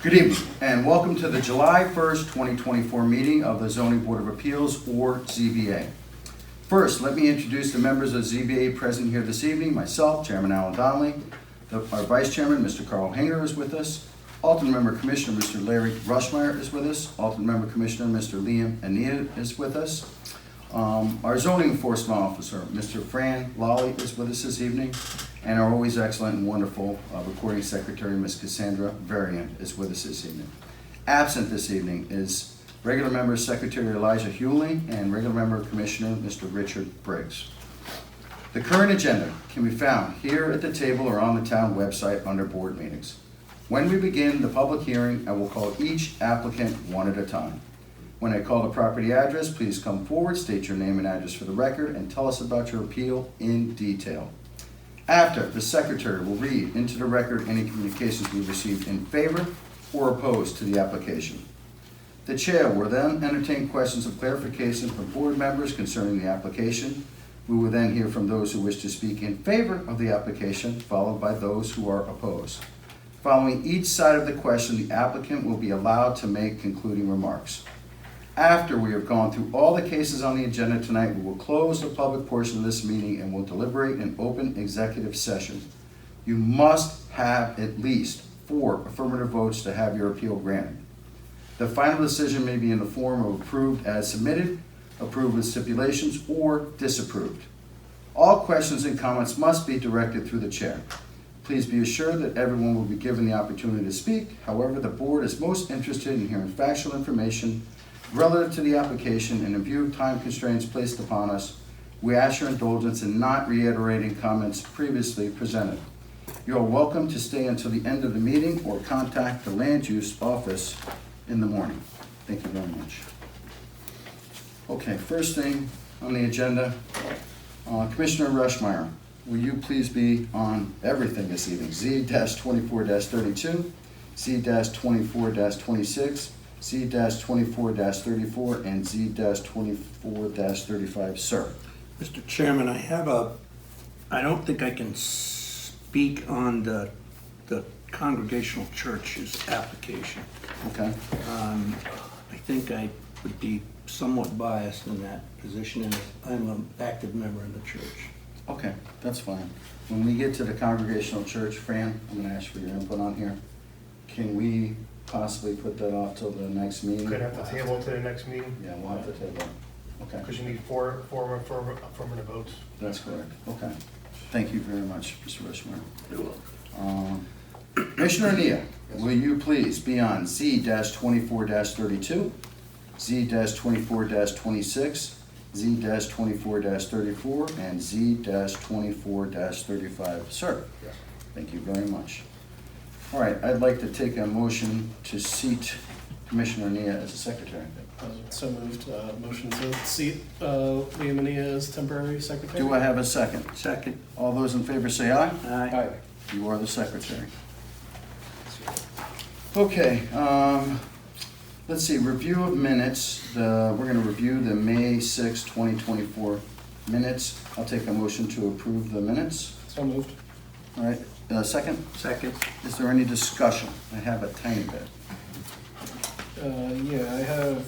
Good evening, and welcome to the July 1st, 2024 meeting of the Zoning Board of Appeals, or ZBA. First, let me introduce the members of ZBA present here this evening. Myself, Chairman Alan Donnelly. Our Vice Chairman, Mr. Carl Hanger, is with us. Alternate Member Commissioner, Mr. Larry Rushmeyer, is with us. Alternate Member Commissioner, Mr. Liam Ania, is with us. Our Zoning Enforcement Officer, Mr. Fran Lally, is with us this evening. And our always excellent and wonderful Recording Secretary, Ms. Cassandra Varian, is with us this evening. Absent this evening is Regular Member Secretary Elijah Hewley and Regular Member Commissioner, Mr. Richard Briggs. The current agenda can be found here at the table or on the town website under Board Meetings. When we begin the public hearing, I will call each applicant one at a time. When I call the property address, please come forward, state your name and address for the record, and tell us about your appeal in detail. After, the Secretary will read into the record any communications we received in favor or opposed to the application. The Chair will then entertain questions of clarification from board members concerning the application. We will then hear from those who wish to speak in favor of the application, followed by those who are opposed. Following each side of the question, the applicant will be allowed to make concluding remarks. After we have gone through all the cases on the agenda tonight, we will close the public portion of this meeting and will deliberate an open executive session. You must have at least 4 affirmative votes to have your appeal granted. The final decision may be in the form of approved as submitted, approved with stipulations, or disapproved. All questions and comments must be directed through the Chair. Please be assured that everyone will be given the opportunity to speak. However, the board is most interested in hearing factual information relative to the application, and in view of time constraints placed upon us, we ask your indulgence in not reiterating comments previously presented. You are welcome to stay until the end of the meeting or contact the land use office in the morning. Thank you very much. Okay, first thing on the agenda, Commissioner Rushmeyer, will you please be on everything this evening? Z-24-32, Z-24-26, Z-24-34, and Z-24-35, sir. Mr. Chairman, I don't think I can speak on the Congregational Church's application. Okay. I think I would be somewhat biased in that position, and I'm an active member in the church. Okay, that's fine. When we get to the Congregational Church, Fran, I'm gonna ask for your input on here. Can we possibly put that off till the next meeting? Could have to table to the next meeting. Yeah, we'll have to table. Okay. Because you need four affirmative votes. That's correct. Okay. Thank you very much, Mr. Rushmeyer. Commissioner Ania, will you please be on Z-24-32, Z-24-26, Z-24-34, and Z-24-35, sir? Yes. Thank you very much. All right, I'd like to take a motion to seat Commissioner Ania as a secretary. So moved. Motion to seat Liam Ania as temporary secretary. Do I have a second? Second. All those in favor say aye. Aye. You are the secretary. Okay, let's see, review of minutes. We're gonna review the May 6, 2024 minutes. I'll take a motion to approve the minutes. So moved. All right, second? Second. Is there any discussion? I have a tiny bit. Yeah, I have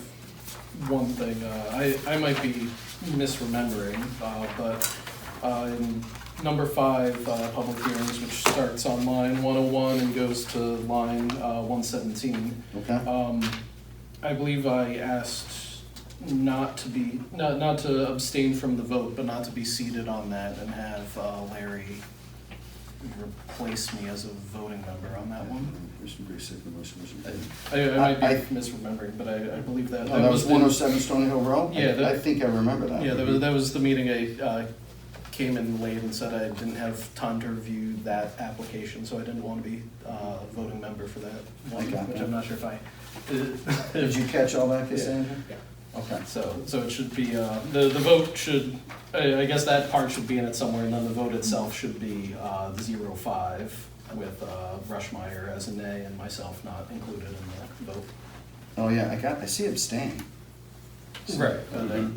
one thing. I might be misremembering, but in number 5, public hearings, which starts on line 101 and goes to line 117. Okay? I believe I asked not to abstain from the vote, but not to be seated on that, and have Larry replace me as a voting member on that one. I might be misremembering, but I believe that. Oh, that was 107 Stony Hill Road? Yeah, I think I remember that. Yeah, that was the meeting I came in late and said I didn't have time to review that application, so I didn't want to be voting member for that one, got which that. I'm not sure if I. Did you catch all that, Cassandra? Yeah. Okay. So it should be, the vote should, I guess that part should be in it somewhere, and then the vote itself should be 0-5 with Rushmeyer as a nay and myself not included in the vote. Oh, yeah, I see abstain. Right.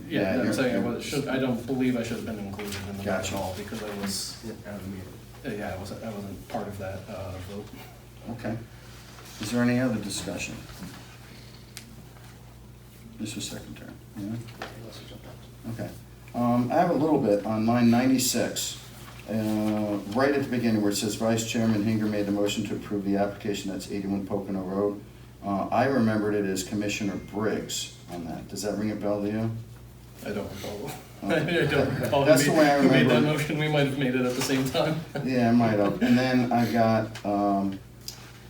Yeah, I'm saying you're- I don't believe I should have been included in the vote Gotcha. at all, because I was, I wasn't part of that vote. Okay. Is there any other discussion? This was second term, yeah? Okay. I have a little bit on line 96. Right at the beginning where it says Vice Chairman Hinger made the motion to approve the application, that's 81 Pocono Road. I remembered it as Commissioner Briggs on that. Does that ring a bell to you? I don't recall. Okay. I don't recall That's the way I who made that remember it. motion. We might have made it at the same time. Yeah, I might have. And then I got,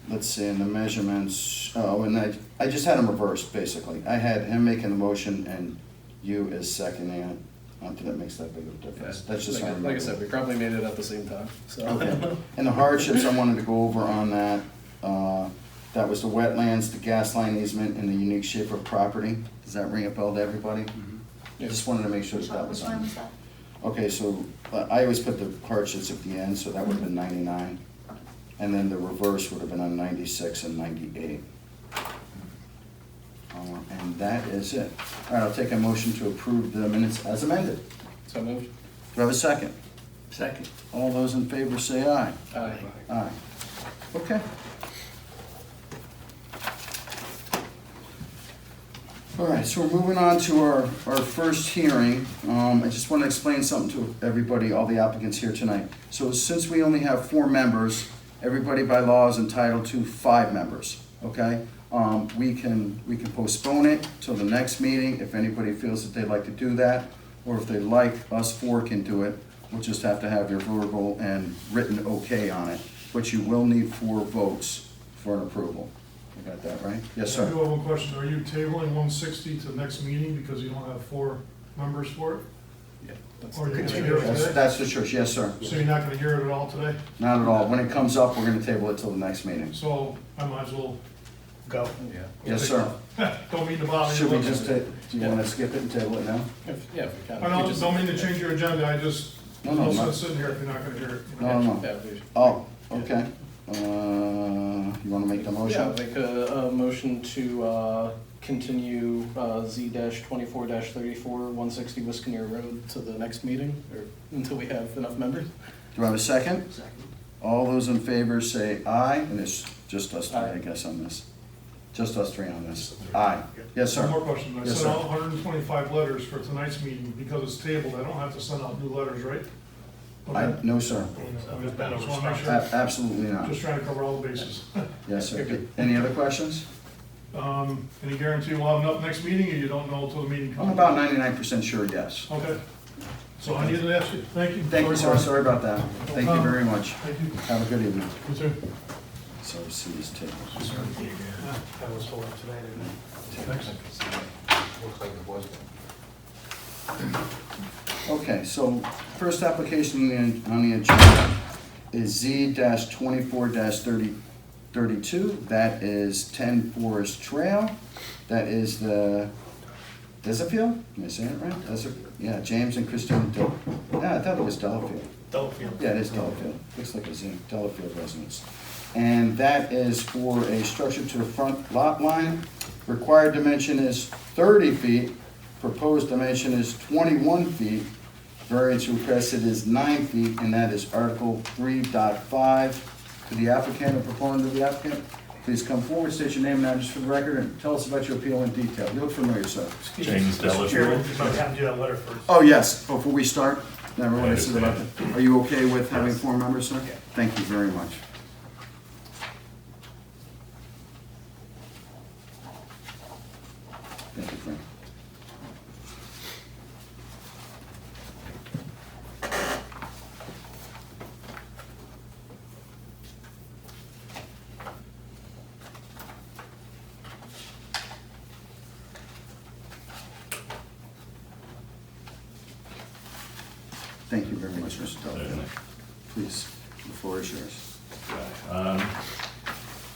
let's see, in the measurements, and I just had them reversed, basically. I had him making the motion and you as seconding it. I don't think that makes that big of a difference. That's just how I remember. Like I said, we probably made it at the same time, so. Okay. And the hardships I wanted to go over on that, that was the wetlands, the gas line easement, and the unique shape of property. Does that ring a bell to everybody? I just wanted to make sure that that was Which line on. was that? Okay, so I always put the hardships at the end, so that would have been 99. And then the reverse would have been on 96 and 98. And that is it. All right, I'll take a motion to approve the minutes as amended. So moved. Do I have a second? Second. All those in favor say aye. Aye. Aye. Okay. All right, so we're moving on to our first hearing. I just want to explain something to everybody, all the applicants here tonight. So since we only have 4 members, everybody by law is entitled to 5 members, okay? We can postpone it till the next meeting if anybody feels that they'd like to do that, or if they'd like, us 4 can do it. We'll just have to have your verbal and written okay on it, but you will need 4 votes for an approval. You got that right? Yes, I sir. do have one question. Are you tabling 160 to the next meeting because you don't have 4 members for it? Yeah, that's Or the you can continuation. hear it That's, today? that's the church, yes, sir. So you're not gonna hear it at all today? Not at all. When it comes up, we're gonna table it till the next meeting. So I might as well, Go. Yeah. Yes, sir. don't mean to bother you. Should we just do you wanna skip it and table it now? If we can. I don't mean to change your agenda, I just, No, no no, sense not- sitting here if you're not gonna hear it. No, no. Yeah, we- Oh, okay. You wanna make the Yeah, motion? make a motion to continue Z-24-34, 160 Wisconsin Road to the next meeting, or until we have enough members. Do I have a second? Second. All those in favor say aye, and it's just us 3, I Aye. guess, on this. Just us 3 on this. Aye. Yes, One sir. more question. I Yes, sent sir. out 125 letters for tonight's meeting because it's tabled. I don't have to send out new letters, right? Okay. No, sir. There's been no Just wanna make response. sure. Absolutely not. Just trying to cover all the bases. Yes, sir. You're good. Any other questions? Any guarantee we'll have enough next meeting, or you don't know until the meeting comes? I'm about 99% sure, yes. Okay. So I needed to ask you. Thank you. Thank you, sir. Sorry about that. Thank you very much. Thank you. Have a good evening. You too. So C is tabled. That was told today, didn't it? Looks like it was. Okay, so first application on the agenda is Z-24-3032. That is 10 Forest Trail. That is the Deserfield? Am I saying it right? Yeah, James and Christine yeah, I thought it was Delafield. Delafield. Yeah, it is Delafield. Looks like it's in Delafield residence. And that is for a structure to the front lot line. Required dimension is 30 feet. Proposed dimension is 21 feet. Variance requested is 9 feet, and that is Article 3.5. To the applicant or proponent of the applicant, please come forward, state your name and address for the record, and tell us about your appeal in detail. You look familiar, sir. James Mr. Chairman, Delafield. you might have to do that letter first. Oh, yes, before we start, everyone I is about understand. Are you okay with having 4 members, sir? Thank you very much. Thank you, Frank. Thank you very much, Mr. Delafield. Please, the floor is yours.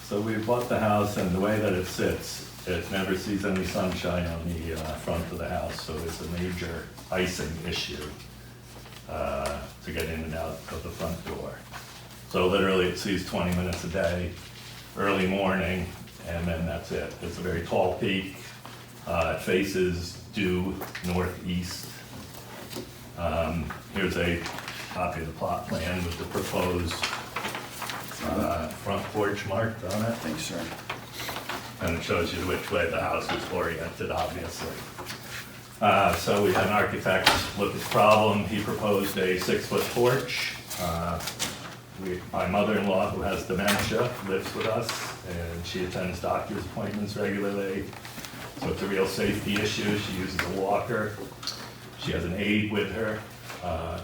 So we bought the house, and the way that it sits, it never sees any sunshine on the front of the house, so it's a major icing issue to get in and out of the front door. So literally, it sees 20 minutes a day, early morning, and then that's it. It's a very tall peak. It faces due northeast. Here's a copy of the plot plan with the proposed front porch marked on it, Thanks, sir. and it shows you which way the house is oriented, obviously. So we had an architect look at the problem. He proposed a 6-foot porch. My mother-in-law, who has dementia, lives with us, and she attends doctor's appointments regularly. So it's a real safety issue. She uses a walker. She has an aide with her.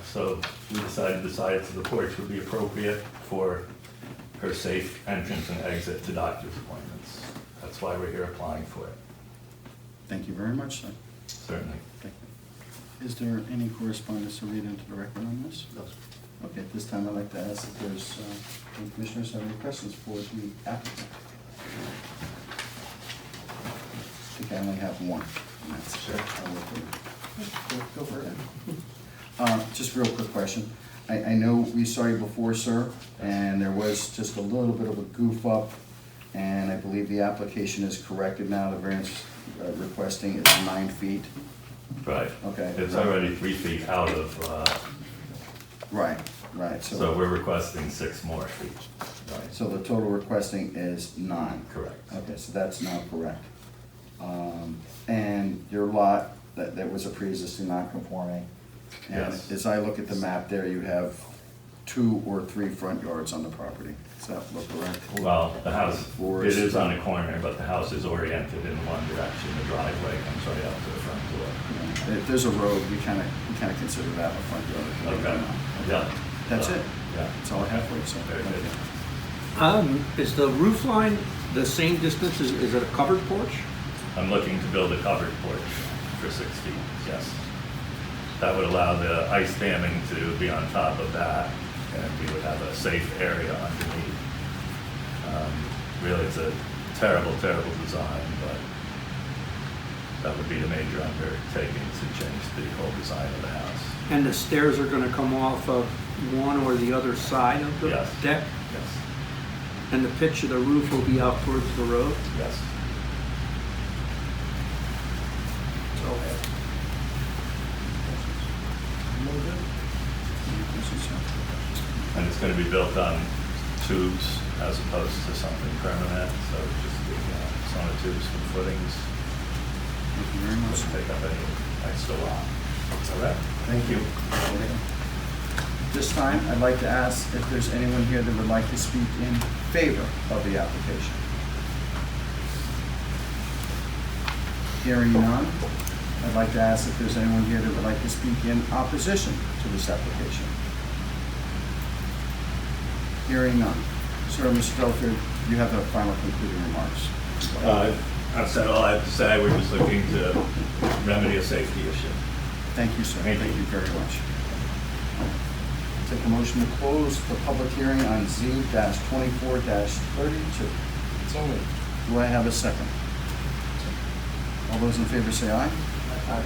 So we decided the size of the porch would be appropriate for her safe entrance and exit to doctor's appointments. That's why we're here applying for it. Thank you very much, sir. Certainly. Thank you. Is there any correspondence to read into the record on this? No. Okay, at this time, I'd like to ask if there's, any commissioners have any questions for the applicant? I think I only have one. and that's- Sure. I'll look for it. Go for it. Just a real quick question. I know we saw you before, sir, and there was just a little bit of a goof up, and I believe the application is corrected now. The variance requesting is 9 feet. Right. Okay. It's already 3 feet out of, Right, so we're requesting 6 more feet. Right, so the total requesting is 9. Correct. Okay, so that's now correct. And your lot, that was a pre-existing non-conforming. And Yes. as I look at the map there, you have 2 or 3 front yards on the property. Does that look correct? Well, the house, Or it is- is on a corner, but the house is oriented in one direction. The driveway comes right out to the front door. Yeah. If there's a road, we kind of consider that a front yard. Okay, yeah. That's it? Yeah. That's all I have for you, sir. Very Thank good. you. Is the roof line the same distance, is it a covered porch? I'm looking to build a covered porch for 6 feet, yes. That would allow the ice damming to be on top of that, and we would have a safe area underneath. Really, it's a terrible, terrible design, but that would be the major undertaking to change the whole design of the house. And the stairs are gonna come off of one or the other side of the Yes. deck? Yes, And the pitch of the roof will be out towards the road? yes. Any questions, sir? And it's gonna be built on tubes as opposed to something permanent, so just the sonotubes for the footings, Thank you very much. doesn't take up any extra lot. All right, thank you. This time, I'd like to ask if there's anyone here that would like to speak in favor of the application. Hearing none, I'd like to ask if there's anyone here that would like to speak in opposition to this application. Hearing none. Sir, Mr. Delfield, you have the final concluding remarks. I've said all I have to say, we're just looking to remedy a safety issue. Thank you, sir. Thank you. Thank you very much. Take a motion to close the public hearing on Z-24-32. It's only. Do I have a second? All those in favor say aye. Aye.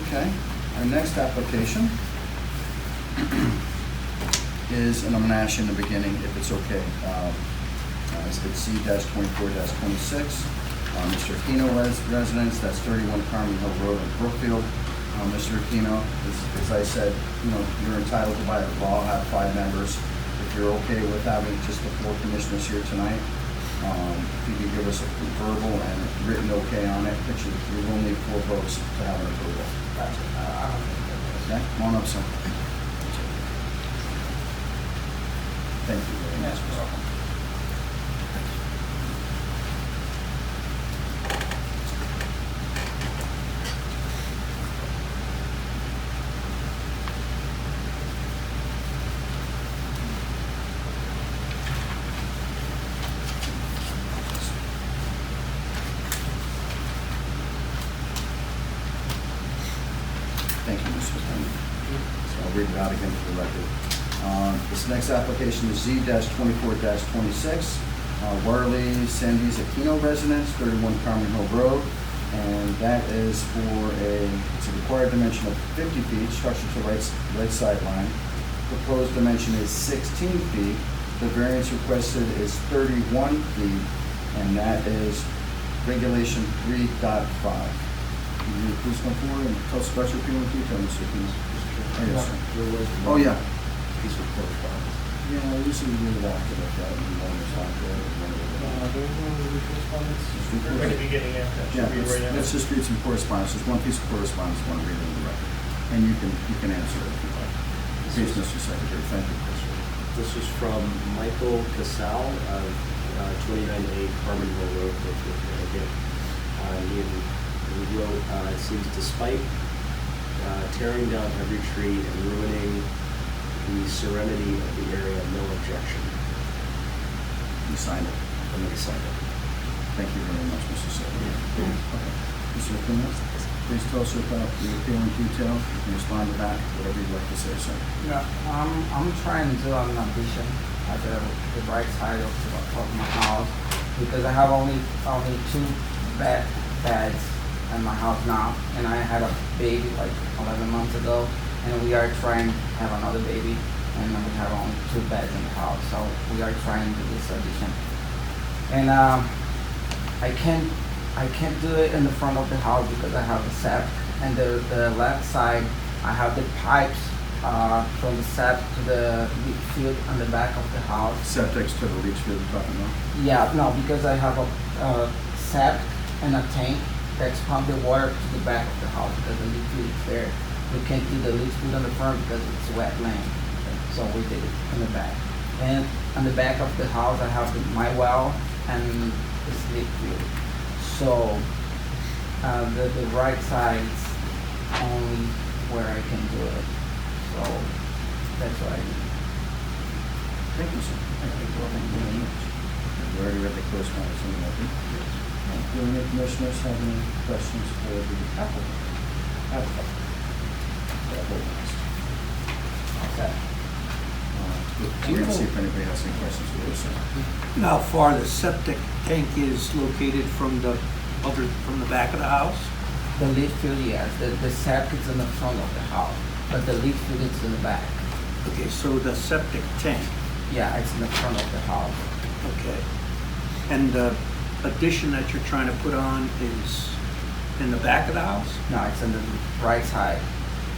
Okay, our next application is, and I'm gonna ask you in the beginning if it's okay. It's Z-24-26. Mr. Aquino residence, that's 31 Carmen Hill Road in Brookfield. Mr. Aquino, as I said, you're entitled to by law have 5 members. If you're okay with having just the 4 commissioners here tonight, if you could give us a verbal and written okay on it, that you will need 4 votes to have an approval. Okay, come on up, sir. Thank you very much. Thank you, Mr. Chairman. So I'll read it out again for the record. This next application is Z-24-26, Warley Sandy's Aquino Residence, 31 Carmen Hill Road. And that is for it's a required dimension of 50 feet, structure to right side line. Proposed dimension is 16 feet. The variance requested is 31 feet, and that is regulation 3.5. Can you please come forward and tell us about your appeal in detail, Mr. Aquino? Oh, yes, sir. Oh, yeah. piece of correspondence. Yeah, usually we would have to look at it, and one is not there, and one is there. There's no correspondence. Right at the beginning, yeah, that Yeah, should be right let's now. just read some correspondence, there's one piece of correspondence I want to read in the record, and you can answer it if you like. Please, Mr. Secretary, thank you. This was from Michael Casal of 29A Carmenville Road, Brookfield, Connecticut. He wrote, it seems despite tearing down every tree and ruining the serenity of the area, no objection. You signed it. I'm going to sign it. Thank you very much, Mr. Secretary. Okay. Mr. Aquino, please tell us about the appeal in detail. You can respond to that, whatever you'd like to say, sir. Yeah, I'm trying to do an addition at the right side of my house because I have only two beds in my house now, and I had a baby like 11 months ago, and we are trying to have another baby, and we have only two beds in the house, so we are trying to do this addition. And I can't do it in the front of the house because I have the septic, and the left side I have the pipes from the septic to the leach field on the back of the house. Septic's to the leach field you're talking about? Yeah, no, because I have a septic and a tank that's pump the water to the back of the house because the leach field is there. We can't do the leach field on the front because it's wet land, so we did it in the back. And on the back of the house I have my well and the leach field. So the right side is only where I can do it. So that's what I do. Thank you, sir. Thank you very much. We already read the correspondence in the record. Do any commissioners have any questions for the applicant? Okay. We're going to see if anybody has any questions for you, sir. How far the septic tank is located from the back of the house? The leach field, yes. The septic is in the front of the house, but the leach field is in the back. Okay, so the septic tank, Yeah, it's in the front of the house. okay. And the addition that you're trying to put on is in the back of the house, No, it's on the right side.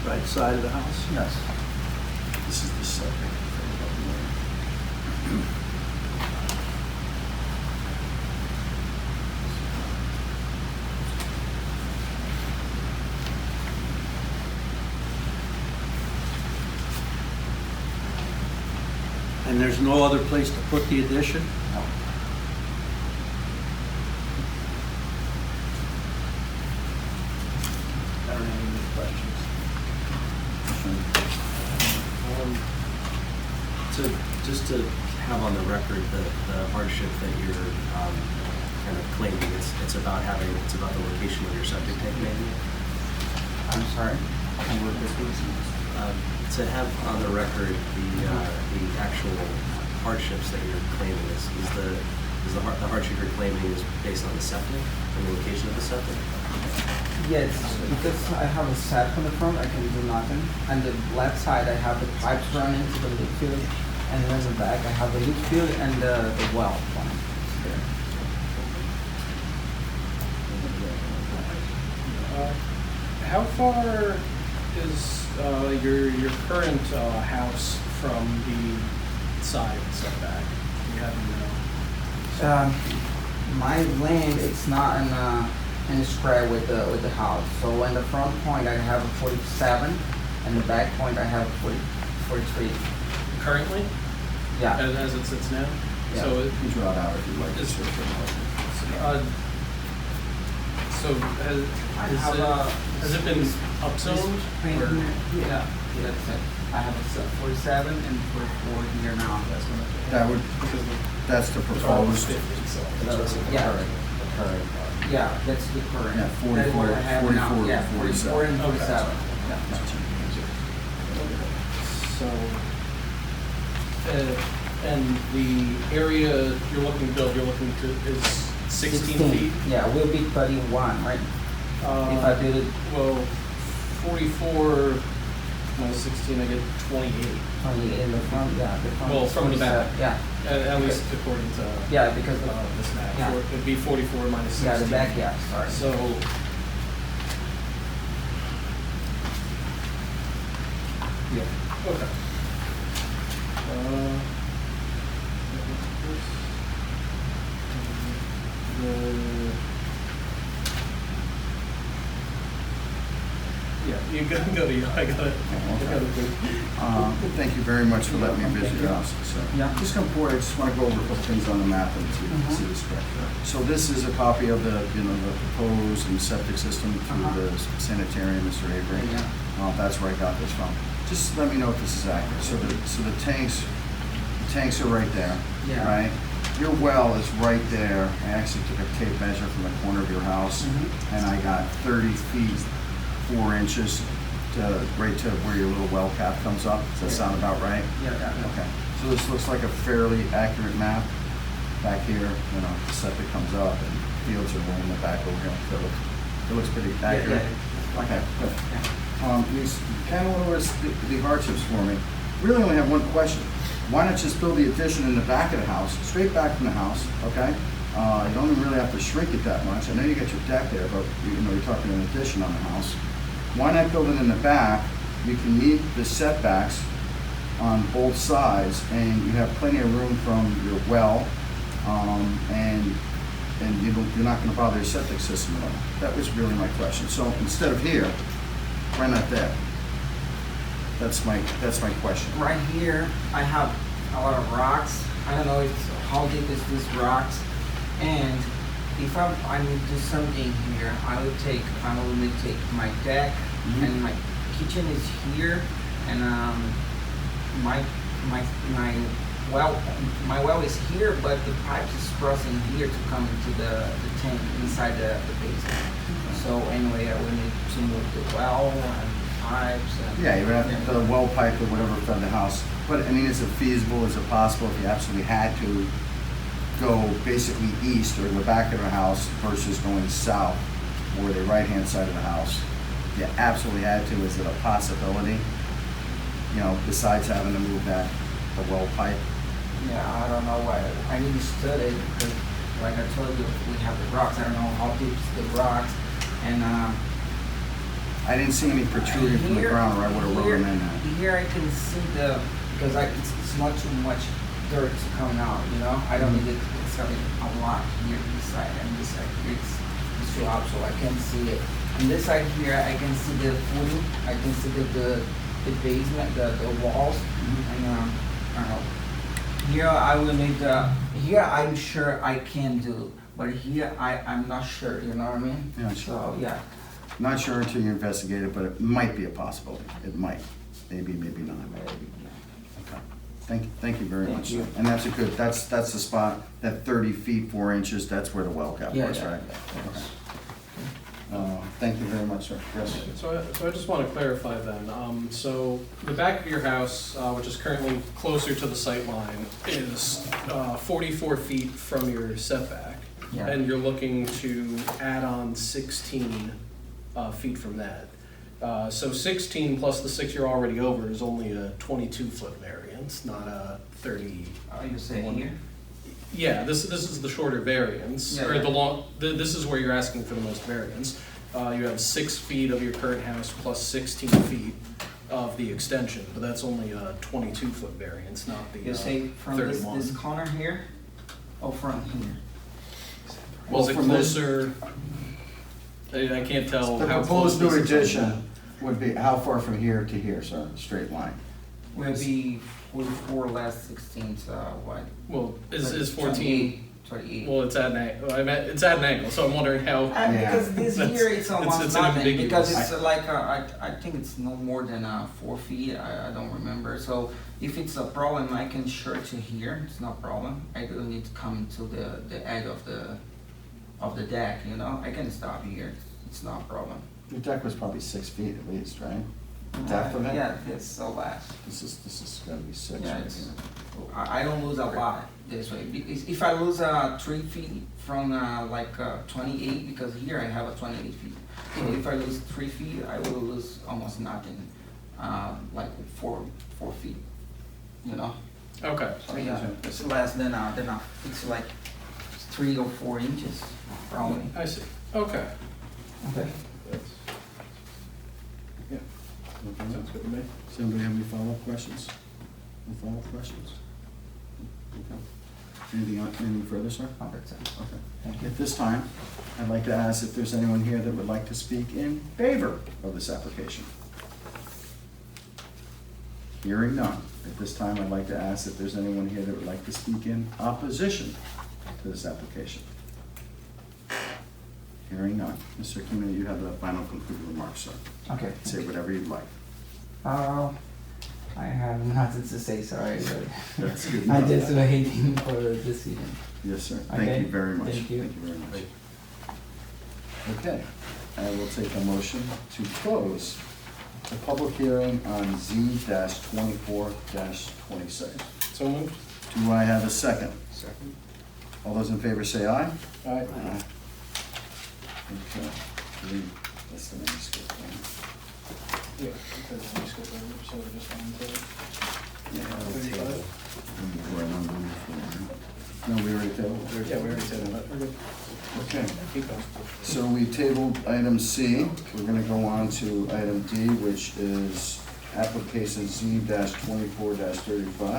right side of the house? Yes. This is the septic. And there's no other place to put the addition? No. I don't have any questions. Just to have on the record the hardship that you're kind of claiming, it's about the location of your septic tank maybe? I'm sorry. Can you repeat this? To have on the record the actual hardships that you're claiming is the hardship you're claiming is based on the septic and the location of the septic? Yes, because I have a septic on the front, I can do nothing. And the left side, I have the pipes running to the leach field, and then in the back, I have the leach field and the well one there. How far is your current house from the side setback? Do you happen to know? My land, it's not in a square with the house. So in the front point, I have a 47, and the back point, I have a 43. Currently, Yeah. as it sits now? Yeah. So it, You draw it out if you'd like. It's- sir, for the record. so has it been upzoned? or- Yeah, that's it. I have a 47 and 44 here now. That would, that's the proposed. Yeah. The current. Yeah, that's the current. Yeah, That's what 44, I have now. 44, Yeah, 44 and 47. 47. Yeah. So, and the area you're looking to build, is 16 feet? Yeah, will be 31, right? If I build it Well, 44 minus 16, I get 28, 28 in the front, yeah, the front. Well, is from the back. 47. Yeah, at least according to yeah, because the, this map. Yeah. It'd be 44 minus 16. yeah, the back, yeah, sorry. So, Yeah. okay. Yeah, you can go to, I got it. Thank you very much for letting me visit your house. So, Yeah. just come forward, I just want to go over a couple things on the map and see this correct. So this is a copy of the, the proposed and septic system through the sanitarium, Mr. Avery. Yeah. That's where I got this from. Just let me know if this is accurate. So the tanks are right there, Yeah. right? Your well is right there. I actually took a tape measure from the corner of your house, and I got 30 feet, 4 inches right to where your little well cap comes up. Does that sound about right? Yeah. Okay. So this looks like a fairly accurate map. Back here, the septic comes up and fields are way in the back over here. So it looks pretty accurate. Yeah. Okay, good. You kind of went over the hardships for me. Really only have one question. Why not just build the addition in the back of the house, straight back from the house, okay? You don't even really have to shrink it that much. I know you got your deck there, but you're talking an addition on the house. Why not build it in the back? You can meet the setbacks on both sides, and you have plenty of room from your well, and you're not gonna bother your septic system at all. That was really my question. So instead of here, why not there? That's my question. Right here, I have a lot of rocks. I don't know how deep is this rocks. And if I need to do something here, I will take my deck, and my kitchen is here, and my well is here, but the pipes is crossing here to come into the tank inside the basement. So anyway, I will need to move the well and pipes. And Yeah, you would have the well pipe or whatever from the house. But I mean, is it feasible, is it possible if you absolutely had to go basically east or the back of the house versus going south or the right-hand side of the house? If you absolutely had to, is it a possibility? Besides having to move the well pipe? Yeah, I don't know why. I need to study it because, like I told you, we have the rocks. I don't know how deep is the rocks. And I didn't see any protruding from the ground, or I would have wrote them in there. Here I can see because it's not too much dirt coming out, I don't need it. It's coming a lot here, this side, and this side here it's too up, so I can see it. On this side here, I can see the footing. I can see the basement, the walls, and I don't know. Here I will need here I'm sure I can do, but here I'm not sure, you know what I mean? Yeah, sure. So, yeah. Not sure until you investigate it, but it might be a possibility. It might. Maybe, maybe not. Okay. Thank you very Thank much. you. And that's the spot, that 30 feet, 4 inches, that's where the well cap Yeah, was, yeah, right? yeah. Okay. Thank you very much, sir. Yes. So I just want to clarify then. So the back of your house, which is currently closer to the sight line, is 44 feet from your setback. Yeah. And you're looking to add on 16 feet from that. So 16 plus the 6 you're already over is only a 22-foot variance, not a 30. Oh, you say here? Yeah, this is the shorter variance, Yeah, or yeah. the long. This is where you're asking for the most variance. You have 6 feet of your current house plus 16 feet of the extension, but that's only a 22-foot variance, not the You say from this 31. corner here, or from here? Was it From this- closer? I can't tell. The how proposed close new this is. addition would be, how far from here to here, sir? Straight line. Will be 44 less 16, so what? Well, is 14? 28. Well, it's at an angle. It's at an angle, so I'm wondering how. And Yeah. because this That's- here it's almost it's nothing, ambiguous. because it's like I think it's no more than 4 feet. I don't remember. So if it's a problem, I can short to here. It's no problem. I don't need to come to the edge of the deck. I can stop here. It's no problem. Your deck was probably 6 feet at least, right? The depth of it? Yeah, it's so less. This is gonna be 6 Yeah, right it's, here. I don't lose a lot this way. Because if I lose 3 feet from 28, because here I have a 28 feet. So if I lose 3 feet, I will lose almost nothing, like 4 feet, Okay. So yeah, it's less than it's like 3 or 4 inches probably. I see. Okay. Okay. Yeah. Sounds good to me. Does anybody have any follow-up questions? Any follow-up questions? Okay. Anything further, sir? Oh, that's it. Okay. Thank you. At this time, I'd like to ask if there's anyone here that would like to speak in favor of this application. Hearing none. At this time, I'd like to ask if there's anyone here that would like to speak in opposition to this application. Hearing none. Mr. Keenan, you have the final concluding remarks, sir. Okay. Say whatever you'd like. I have nothing to say, sorry, but That's good I enough. just waiting for the decision. Yes, sir. Thank Okay. you very much. Thank you. very much. Okay, I will take a motion to close the public hearing on Z-24-26. So moved. Do I have a second? Second. All those in favor say aye. Aye. Aye. Okay, that's the manuscript, right? Yeah. because we skipped over, so we just wanted to. Yeah, we'll 35. table. We're on number four. No, we already tabled. Yeah, we already tabled it. We're good. Okay. Keep going. So we tabled item C. We're gonna go on to item D, which is application Z-24-35. The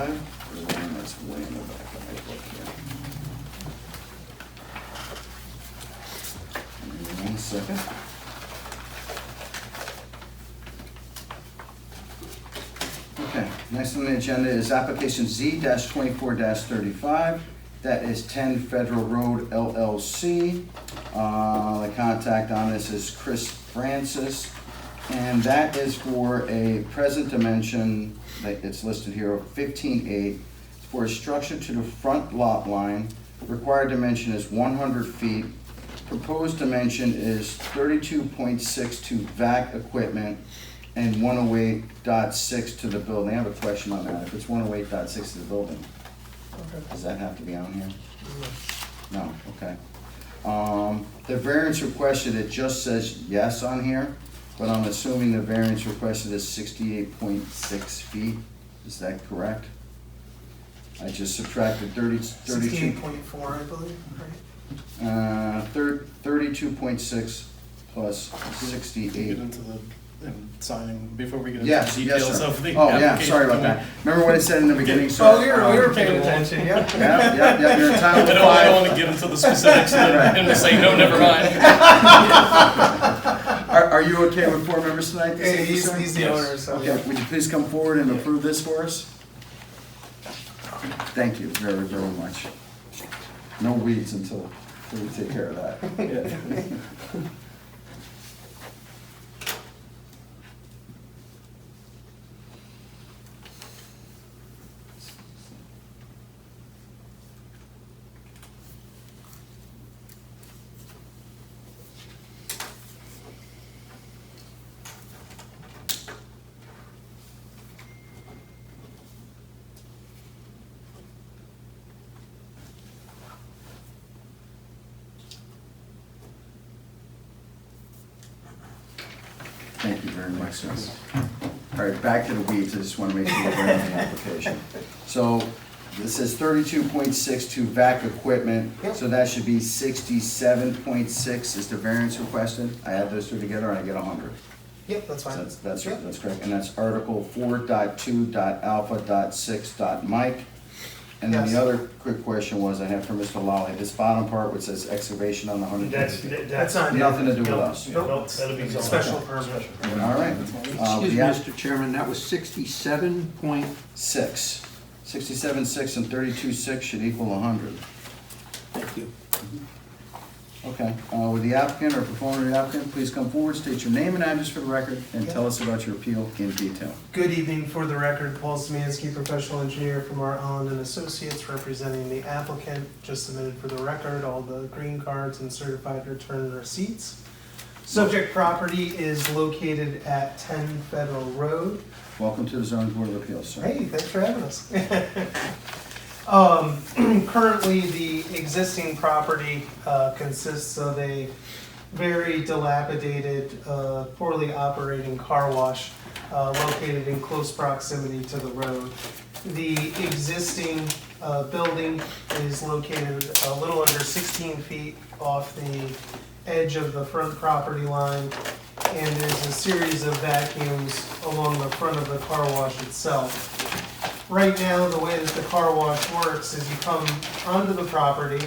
one that's way in the back of my book here. Give me 1 second. Okay, next on the agenda is application Z-24-35. That is 10 Federal Road LLC. The contact on this is Chris Francis. And that is for a present dimension, like it's listed here, of 15.8. It's for a structure to the front lot line. Required dimension is 100 feet. Proposed dimension is 32.6 to vac equipment and 108.6 to the building. I have a question on that. If it's 108.6 to the building, does that have to be on here? No, okay. The variance requested, it just says yes on here, but I'm assuming the variance requested is 68.6 feet. Is that correct? I just subtracted 32. 68.4, I believe, right? 32.6 plus Get 68. into the signing before we get into Yes, the yes, details sir. of the Oh, yeah, application. sorry about that. Remember what I said in the beginning, sir? Oh, we were paying attention, yeah. Yeah, you're entitled I to don't want five. to get into the specifics and him to say, no, never mind. Are you okay with 4 members tonight? this evening, He's sir? the Yes. owner, so. Okay, would you please come forward and approve this for us? Thank you very, very much. No weeds until we take care of that. Thank you very much, sir. All right, back to the weeds, I just want to make sure we're in the application. So, this says 32.6 to vac equipment, so that should be 67.6 is the variance requested. I add those two together and I get 100. Yep, that's So fine. That's Yep. correct, and that's Article 4.2.alpha.6.Mike. And then the Yes. other quick question was, I have for Mr. Lawley, this bottom part which says excavation on the 100. That's not. Nothing to do with us. Nope. That'll be Special permit. All right. Excuse me, Mr. Chairman, that was 67 point, 6. 67.6 and 32.6 should equal 100. thank you. Okay, with the applicant or proponent of the applicant, please come forward, state your name and address for the record, and tell us about your appeal in detail. Good evening, for the record, Paul Smansky, professional engineer from Art Holland and Associates, representing the applicant. Just submitted for the record all the green cards and certified return receipts. Subject property is located at 10 Federal Road. Welcome to the zoning board of appeals, sir. Hey, thanks for having us. Currently, the existing property consists of a very dilapidated, poorly operating car wash located in close proximity to the road. The existing building is located a little under 16 feet off the edge of the front property line, and there's a series of vacuums along the front of the car wash itself. right now, the way that the car wash works is you come onto the property,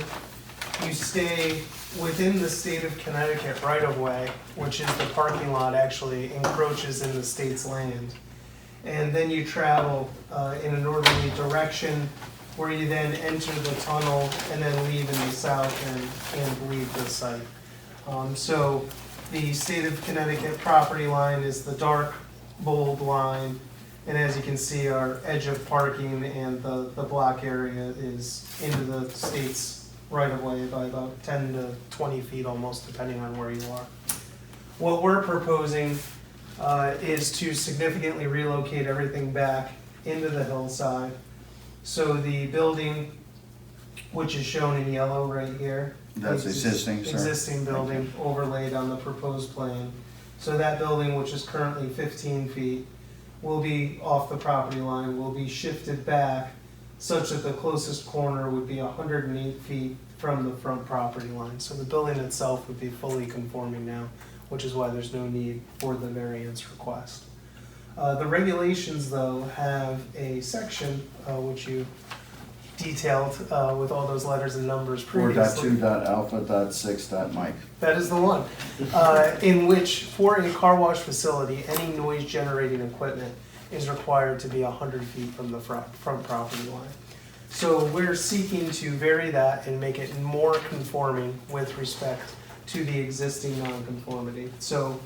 you stay within the state of Connecticut right of way, which is the parking lot actually encroaches in the state's land. And then you travel in a northerly direction where you then enter the tunnel and then leave in the south and leave the site. So the state of Connecticut property line is the dark bold line. And as you can see, our edge of parking and the block area is into the state's right of way by about 10 to 20 feet almost, depending on where you are. What we're proposing is to significantly relocate everything back into the hillside. So the building, which is shown in yellow right here. That's the existing, sir. Existing building overlaid on the proposed plan. So that building, which is currently 15 feet, will be off the property line, will be shifted back such that the closest corner would be 108 feet from the front property line. So the building itself would be fully conforming now, which is why there's no need for the variance request. The regulations, though, have a section which you detailed with all those letters and numbers previously. 4.2.alpha.6.Mike. That is the one. In which, for a car wash facility, any noise generating equipment is required to be 100 feet from the front property line. So we're seeking to vary that and make it more conforming with respect to the existing nonconformity. So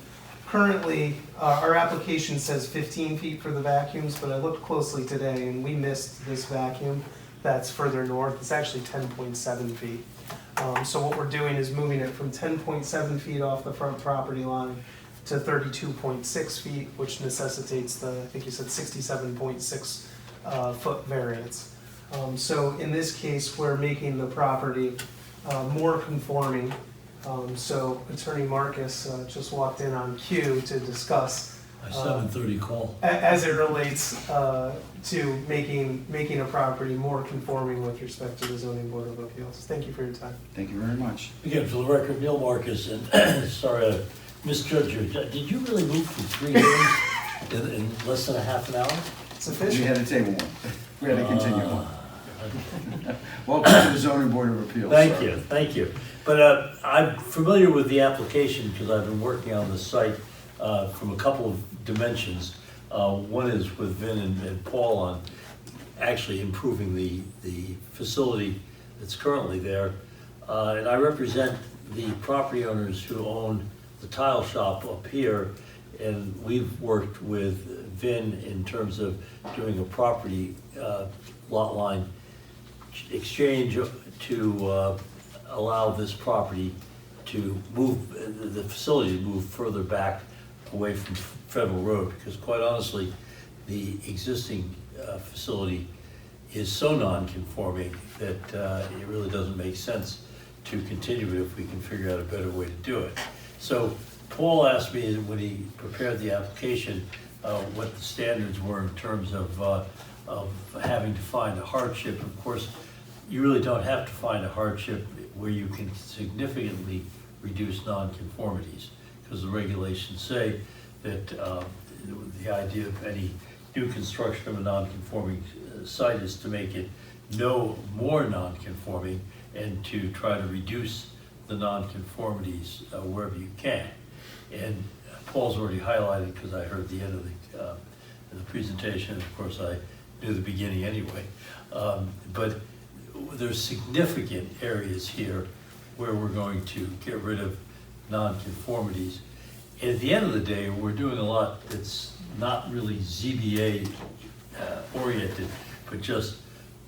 currently, our application says 15 feet for the vacuums, but I looked closely today and we missed this vacuum that's further north. It's actually 10.7 feet. So what we're doing is moving it from 10.7 feet off the front property line to 32.6 feet, which necessitates the, I think you said 67.6 foot variance. So in this case, we're making the property more conforming. So Attorney Marcus just walked in on cue to discuss My 7:30 call. as it relates to making a property more conforming with respect to the zoning board of appeals. Thank you for your time. Thank you very much. Again, for the record, Neil Marcus, and sorry I misjudged you. Did you really move for 3 days in less than a half an hour? It's We official. had to table one. We had to continue one. Welcome to the zoning board of appeals. Thank sir. you, thank you. But I'm familiar with the application because I've been working on the site from a couple of dimensions. One is with Vin and Paul on actually improving the facility that's currently there. And I represent the property owners who own the tile shop up here. And we've worked with Vin in terms of doing a property lot line exchange to allow this property to move, the facility to move further back away from Federal Road, because quite honestly, the existing facility is so non-conforming that it really doesn't make sense to continue it if we can figure out a better way to do it. So Paul asked me when he prepared the application what the standards were in terms of having to find a hardship. Of course, you really don't have to find a hardship where you can significantly reduce non-conformities, because the regulations say that the idea of any new construction of a non-conforming site is to make it no more non-conforming and to try to reduce the non-conformities wherever you can. And Paul's already highlighted, because I heard the end of the presentation, of course I knew the beginning anyway, but there's significant areas here where we're going to get rid of non-conformities. And at the end of the day, we're doing a lot that's not really ZBA oriented, but just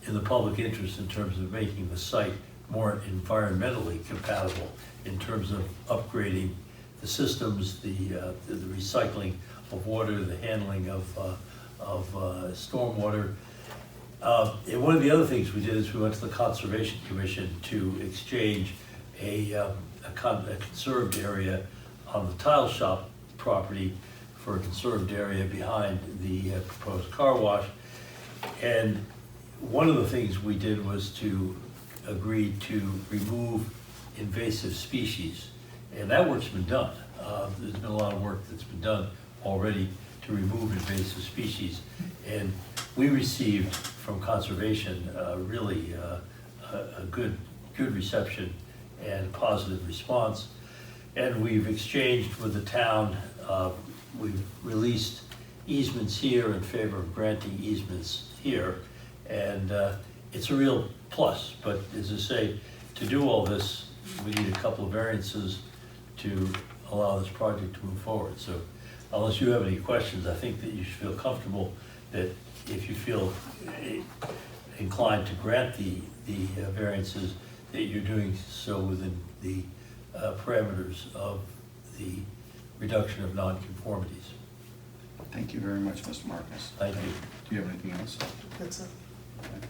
in the public interest in terms of making the site more environmentally compatible in terms of upgrading the systems, the recycling of water, the handling of stormwater. And one of the other things we did is we went to the Conservation Commission to exchange a conserved area on the tile shop property for a conserved area behind the proposed car wash. And one of the things we did was to agree to remove invasive species. And that work's been done. There's been a lot of work that's been done already to remove invasive species. And we received from conservation really a good reception and positive response. And we've exchanged with the town, we've released easements here in favor of granting easements here. And it's a real plus, but as I say, to do all this, we need a couple of variances to allow this project to move forward. So unless you have any questions, I think that you should feel comfortable that if you feel inclined to grant the variances, that you're doing so within the parameters of the reduction of nonconformities. Thank you very much, Mr. Marcus. Thank you. Do you have anything else? That's it. Okay.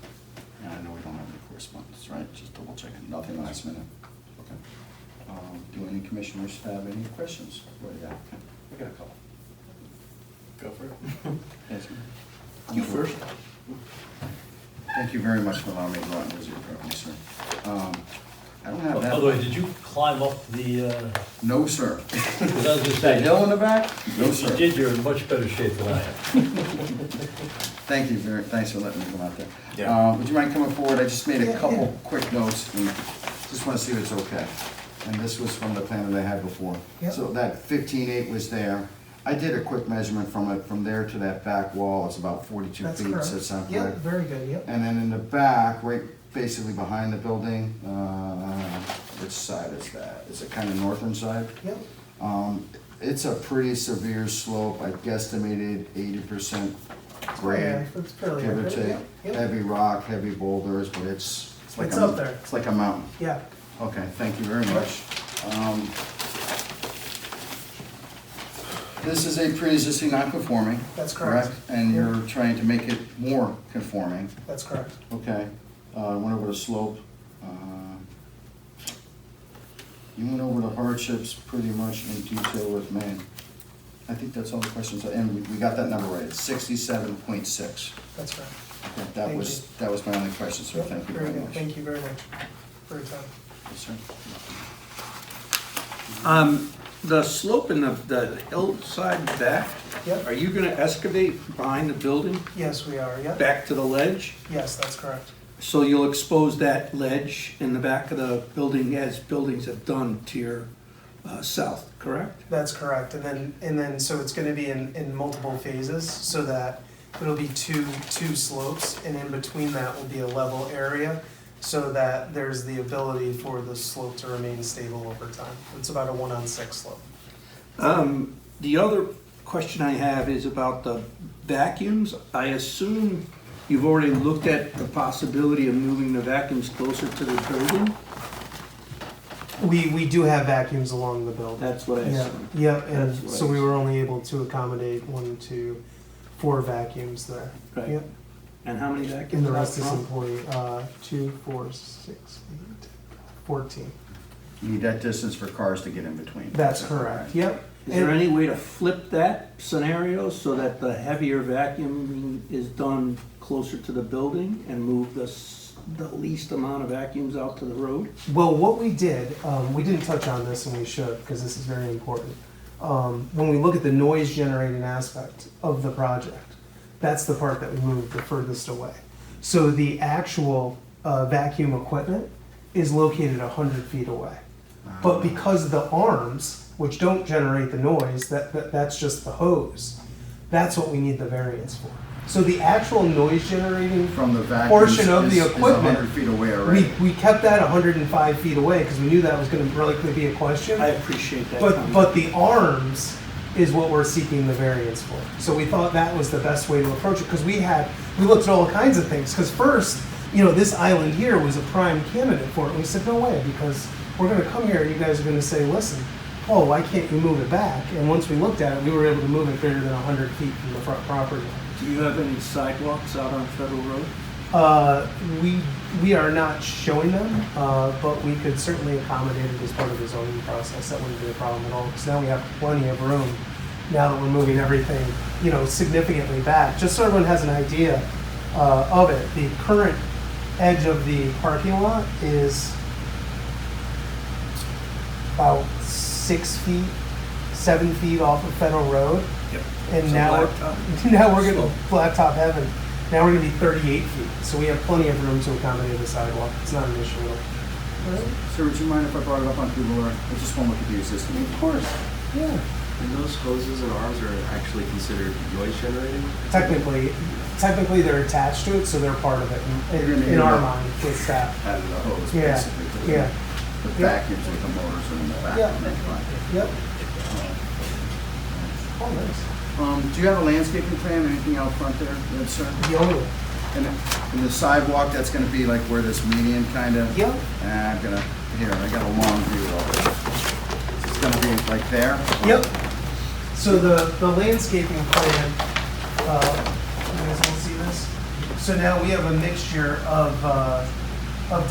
And I know we don't have any correspondence, right? Just double checking. Nothing last minute. Okay. Do any commissioners have any questions for the applicant? I got a couple. Go for it. Yes, ma'am. You first. Thank you very much for allowing me to go out and visit your property, sir. I don't have By the way, that. did you climb up the, No, sir. because I was gonna That say, hill in the back? No, if sir. you did, you're in much better shape than I am. Thank you thanks for letting me come out there. Yeah. Would you mind coming forward? I just made a Yeah, couple yeah. quick notes and just want to see if it's okay. And this was from the plan that I had before. Yeah. So that 15.8 was there. I did a quick measurement from there to that back wall. It's about 42 That's feet. correct. Does that sound Yep, correct? very good, yep. And then in the back, right basically behind the building, which side is that? Is it kind of northern side? Yep, It's a pretty severe slope. I guesstimated 80% yeah, grade, it's fairly give or accurate, take. yep, yep. Heavy rock, heavy boulders, but it's like It's a- up there. It's like a mountain. Yeah, Okay, thank you very much. This is a pre-existing non-conforming. That's correct. And Yep. you're trying to make it more conforming. that's correct. Okay, went over the slope. You went over the hardships pretty much in detail with me. I think that's all the questions, and we got that number right, it's 67.6. That's right. Okay, Thank that was my only question, sir, Yep, thank you very good. much. Thank you very much for your time. Yes, sir. The slope in the hillside back, Yep. are you gonna excavate behind the building, Yes, we are, yep. back to the ledge? Yes, that's correct. So you'll expose that ledge in the back of the building as buildings have done to your south, correct? That's correct, and then, so it's gonna be in multiple phases, so that it'll be two slopes, and in between that will be a level area, so that there's the ability for the slope to remain stable over time. It's about a 1-on-6 slope. The other question I have is about the vacuums. I assume you've already looked at the possibility of moving the vacuums closer to the building? We do have vacuums along the building. That's what I Yeah, assumed. yeah, and That's what so I we were only able to accommodate 1, 2, 4 vacuums there. Right. Yep. And how many And vacuums the are out rest is front? employee, 2, 4, 6, 8, 14. You need that distance for cars to get in between. That's Right. correct, yep. Is there And- any way to flip that scenario so that the heavier vacuuming is done closer to the building and move the least amount of vacuums out to the road? Well, what we did, we didn't touch on this and we should, because this is very important. When we look at the noise generating aspect of the project, that's the part that we moved the furthest away. So the actual vacuum equipment is located 100 feet away. But because the arms, which don't generate the noise, that's just the hose, that's what we need the variance for. So the actual noise generating From the vacuum portion of the is equipment, 100 feet away already. we kept that 105 feet away because we knew that was going to likely be a question. I appreciate that. But comment. but the arms is what we're seeking the variance for. So we thought that was the best way to approach it because we looked at all kinds of things. Because first, this island here was a prime candidate for it. And we said no way because we're going to come here and you guys are going to say, listen, oh, why can't you move it back? And once we looked at it, we were able to move it greater than 100 feet from the front property line. Do you have any sidewalks out on Federal Road? We are not showing them, but we could certainly accommodate it as part of the zoning process. That wouldn't be a problem at all, because now we have plenty of room, now that we're moving everything, significantly back. Just so everyone has an idea of it, the current edge of the parking lot is about 6 feet, 7 feet off of Federal Road. Yep. And So now blacktop. now we're gonna Slope. blacktop heaven. Now we're gonna be 38 feet, so we have plenty of room to accommodate the sidewalk. It's not an issue at all. Sir, would you mind if I brought it up on Google Earth? I just want to look at the existing. Of course, yeah. And those hoses and arms are actually considered noise generating? Technically they're attached to it, so they're part of it in our mind with staff. Out of the hose, Yeah, basically. yeah. The vacuums with the motors are in the back. Yeah. That's fine. Yep. Oh, nice. Do you have a landscaping plan, anything out front there, yes, sir? The only one. And the sidewalk, that's gonna be like where this median kind of? Yep. I'm gonna, here, I got a long view of it. It's gonna be like there? Yep. So the landscaping plan, you guys will see this? So now we have a mixture of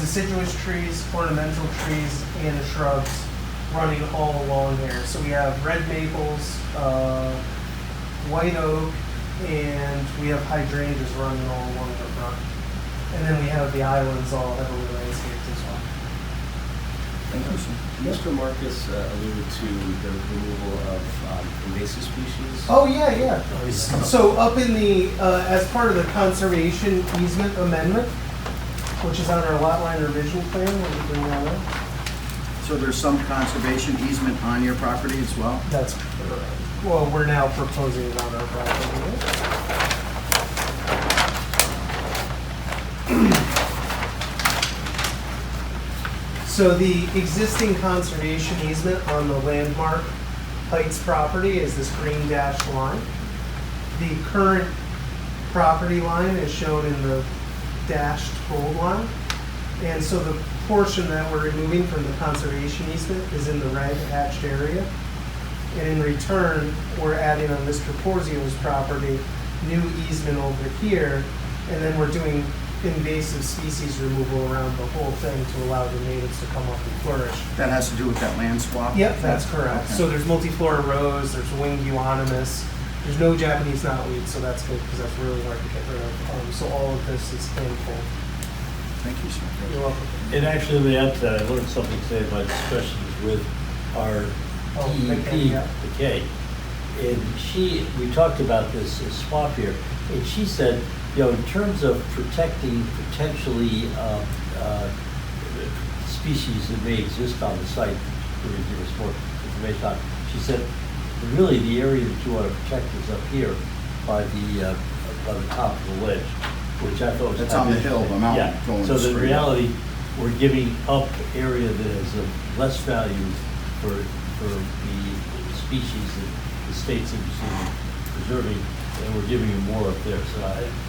deciduous trees, ornamental trees, and shrubs running all along here. So we have red maples, white oak, and we have hydrangeas running all along the front. And then we have the islands all heavily landscaped as well. Thank you, sir. Mr. Marcus alluded to the removal of invasive species. Oh, yeah. So up in the, as part of the conservation easement amendment, which is on our lot line revision plan, let me bring that up. So there's some conservation easement on your property as well? That's correct. Well, we're now proposing it on our property. So the existing conservation easement on the Landmark Heights property is this green dashed line. The current property line is shown in the dashed gold line. And so the portion that we're removing from the conservation easement is in the red hatched area. And in return, we're adding on Mr. Porzio's property, new easement over here, and then we're doing invasive species removal around the whole thing to allow the natives to come up and flourish. That has to do with that land swap? Yep, that's correct. Okay. So there's multiflora rose, there's winged euonymus, there's no Japanese knotweed, so that's good because that's really hard to get rid of. So all of this is handful. Thank you, sir. You're welcome. And actually, let me add to that, I learned something today in my discussions with our Oh, DEP, yeah. McKay. And we talked about this swap here, and she said, in terms of protecting potentially species that may exist on the site, we're going to give us more information on, she said, really the area that you want to protect is up here by the top of the ledge, which I thought was That's kind on of the hill, the interesting. mountain Yeah. going So the straight up. reality, we're giving up area that is of less value for the species that the state's interested in preserving, and we're giving you more up there. So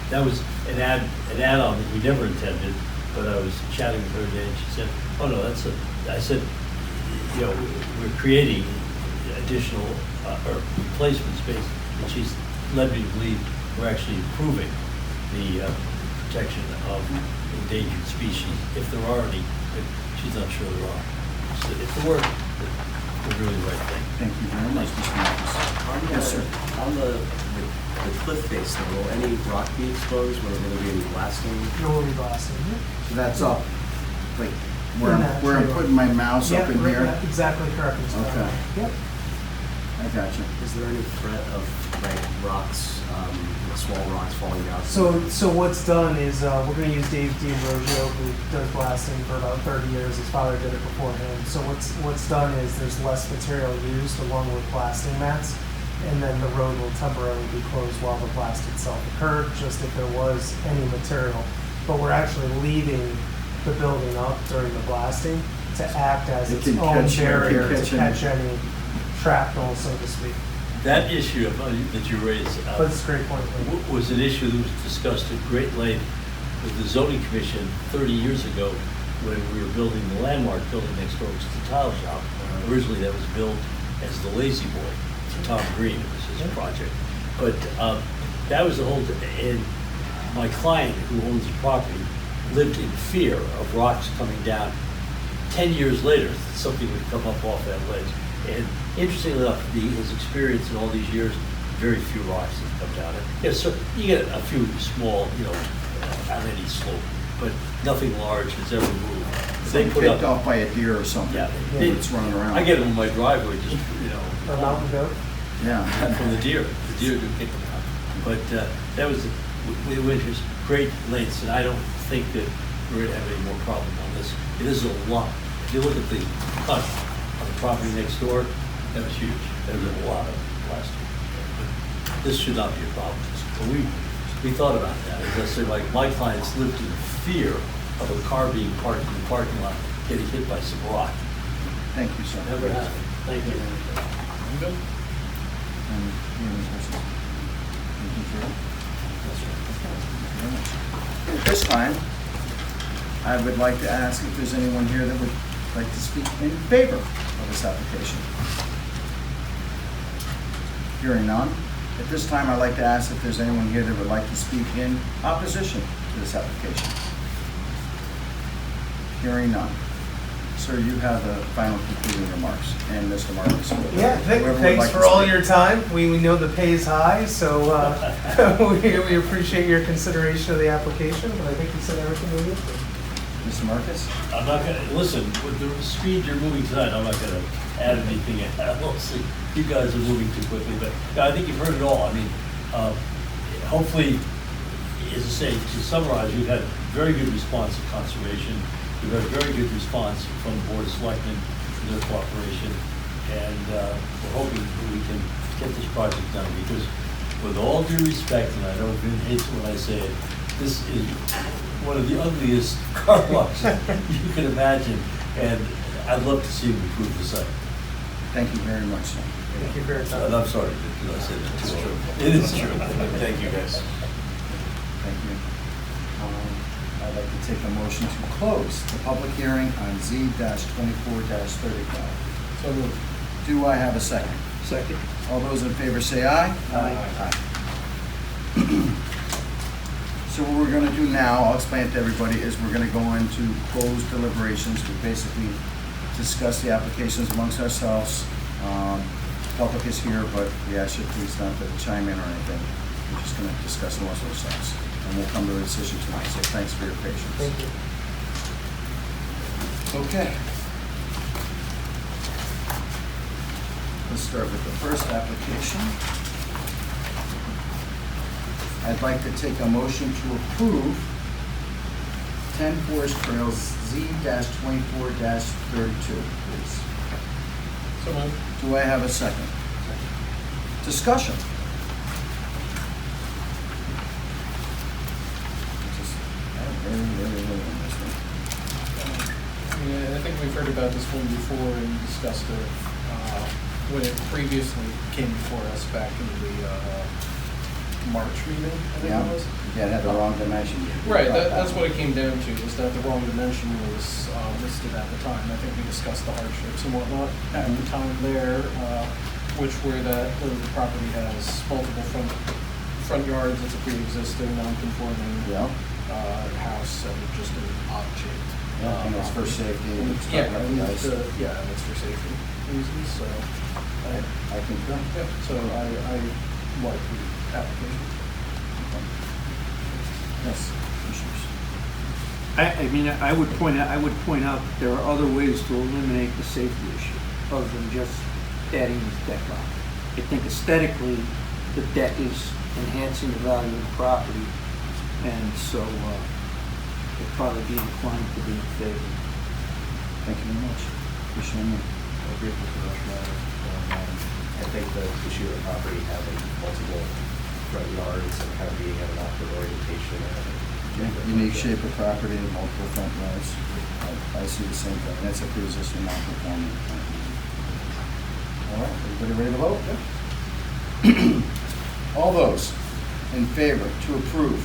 that was an add-on that we never intended, but I was chatting with her today, and she said, oh no, I said, we're creating additional or replacement space, and she's led me to believe we're actually improving the protection of endangered species, if there are any, but she's not sure there are. So if there were, we're doing the right thing. Thank you very much, Mr. Marcus. Yes, sir. On the cliff face, though, will any rock be exposed? Will there be any blasting? No worry, blasting. So that's up, like, where In that I'm trailer. putting my mouse up in here? Yeah, exactly correct, Mr. Okay. Allen. Yep. I got you. Is there any threat of rocks, small rocks falling down? So what's done is we're going to use Dave D'Ambrosio, who does blasting for about 30 years. His father did it before him. So what's done is there's less material used along with blasting mats, and then the road will temporarily be closed while the blast itself occurred, just if there was any material. But we're actually leaving the building up during the blasting to act as It its can own catch- it can barrier to catch any- catch any shrapnel, so to speak. That issue that you raised But it's a great point. was an issue that was discussed at great length with the zoning commission 30 years ago when we were building the Landmark building next door, which is the tile shop. Originally, that was built as the Lazy Boy to Tom Green. It was his project. But that was the whole, and my client who owns the property lived in fear of rocks coming down. 10 years later, something would come up off that ledge. And interestingly enough, his experience in all these years, very few rocks have come down. Yes, sir, you get a few small, on any slope, but nothing large has ever moved. They put Picked up, off by a deer or something. yeah, It's running around. I get them in my driveway, just, A mountain goat? Yeah. from the deer. The deer do kick them out. But that was went to great lengths, and I don't think that we're gonna have any more problem on this. It is a lot. If you look at the cut on the property next door, that was huge. There was a lot of plastic. This should not be a problem. But we thought about that. As I said, like, my clients lived in fear of a car being parked in the parking lot, getting hit by some rock. Thank you, sir. Never happened. Thank you. I'm good. And you have any questions? Anything further? Thank you very much. At this time, I would like to ask if there's anyone here that would like to speak in favor of this application. Hearing none. At this time, I'd like to ask if there's anyone here that would like to speak in opposition to this application. Hearing none. Sir, you have the final concluding remarks, and Mr. Marcus. Yeah, whoever would thanks like to for all speak. your time. We know the pay is high, so we appreciate your consideration of the application, but I think you said everything we need to. Mr. Marcus? I'm not gonna, listen, with the speed you're moving tonight, I'm not gonna add anything. We'll see. You guys are moving too quickly, but yeah, I think you've heard it all. I mean, hopefully, as I say, to summarize, we've had very good response to conservation. We've had very good response from the Board of Selectmen for their cooperation. And we're hoping that we can get this project done, because with all due respect, and I know Vin hates it when I say it, this is one of the ugliest car washes you can imagine, and I'd love to see him improve the site. Thank you very much, sir. Thank you for your time. And I'm sorry that I said that too. It is true. Thank you, guys. Thank you. I'd like to take a motion to close the public hearing on Z-24-35. So moved. Do I have a second? Second. All those in favor say aye. Aye. So what we're gonna do now, I'll explain it to everybody, is we're gonna go into closed deliberations. We basically discuss the applications amongst ourselves. Public is here, but we ask you please not to chime in or anything. We're just gonna discuss amongst ourselves, and we'll come to a decision tonight, so thanks for your patience. Thank you. Okay. Let's start with the first application. I'd like to take a motion to approve 10 Forest Trails Z-24-32, please. So moved. Do I have a second? Discussion. Just, really on this one. Yeah, I think we've heard about this one before and discussed it when it previously came before us back in the March meeting, I think Yeah, it was. yeah, it had the wrong dimension. Right, that's what it came down to, is that the wrong dimension was listed at the time. I think we discussed the hardships and whatnot at the time there, which were that the property has multiple front yards, it's a pre-existing, non-conforming Yeah, house, and just an odd shape. yeah, and it's for safety. and it's Yeah, not and recognized. and it's for safety reasons, so, I concur. yeah, so I like the application. Yes, commissioners. I mean, I would point out that there are other ways to eliminate the safety issue other than just adding this deck on. I think aesthetically, the deck is enhancing the value of the property, and so it'd probably be inclined to be in favor. Thank you very much. Commissioner Moore. I agree with the rationale. I think the issue of the property having multiple front yards and kind of being at an awkward orientation. Unique shape of property, multiple front yards. I see the same thing. That's a pre-existing non-conforming. All right, everybody ready to vote? All those in favor to approve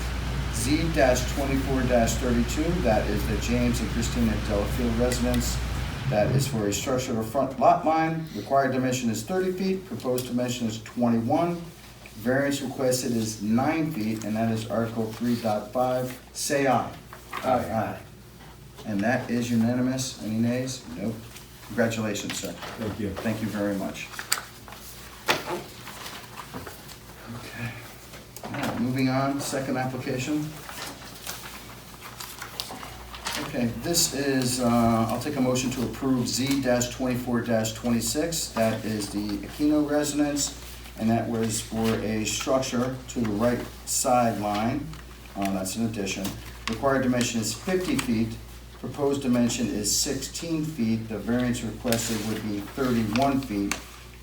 Z-24-32, that is the James and Christina Delafield residence. That is for a structure of a front lot line. Required dimension is 30 feet, proposed dimension is 21. Variance requested is 9 feet, and that is Article 3.5. Say aye. Aye. And that is unanimous. Any nays? Nope. Congratulations, sir. Thank you. Thank you very much. Okay. Now, moving on, second application. Okay, this is, I'll take a motion to approve Z-24-26. That is the Aquino residence, and that was for a structure to the right sideline. That's an addition. Required dimension is 50 feet. Proposed dimension is 16 feet. The variance requested would be 31 feet,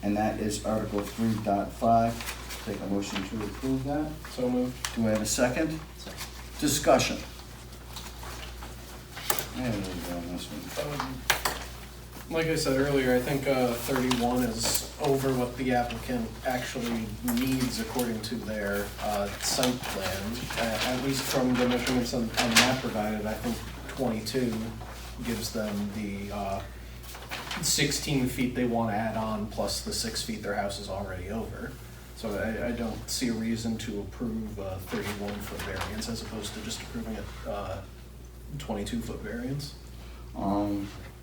and that is Article 3.5. Take a motion to approve that. So moved. Do I have a second? Discussion. There we go on this one. Like I said earlier, I think 31 is over what the applicant actually needs according to their site plan. At least from the measurements on the map provided, I think 22 gives them the 16 feet they want to add on, plus the 6 feet their house is already over. So I don't see a reason to approve a 31-foot variance as opposed to just approving a 22-foot variance.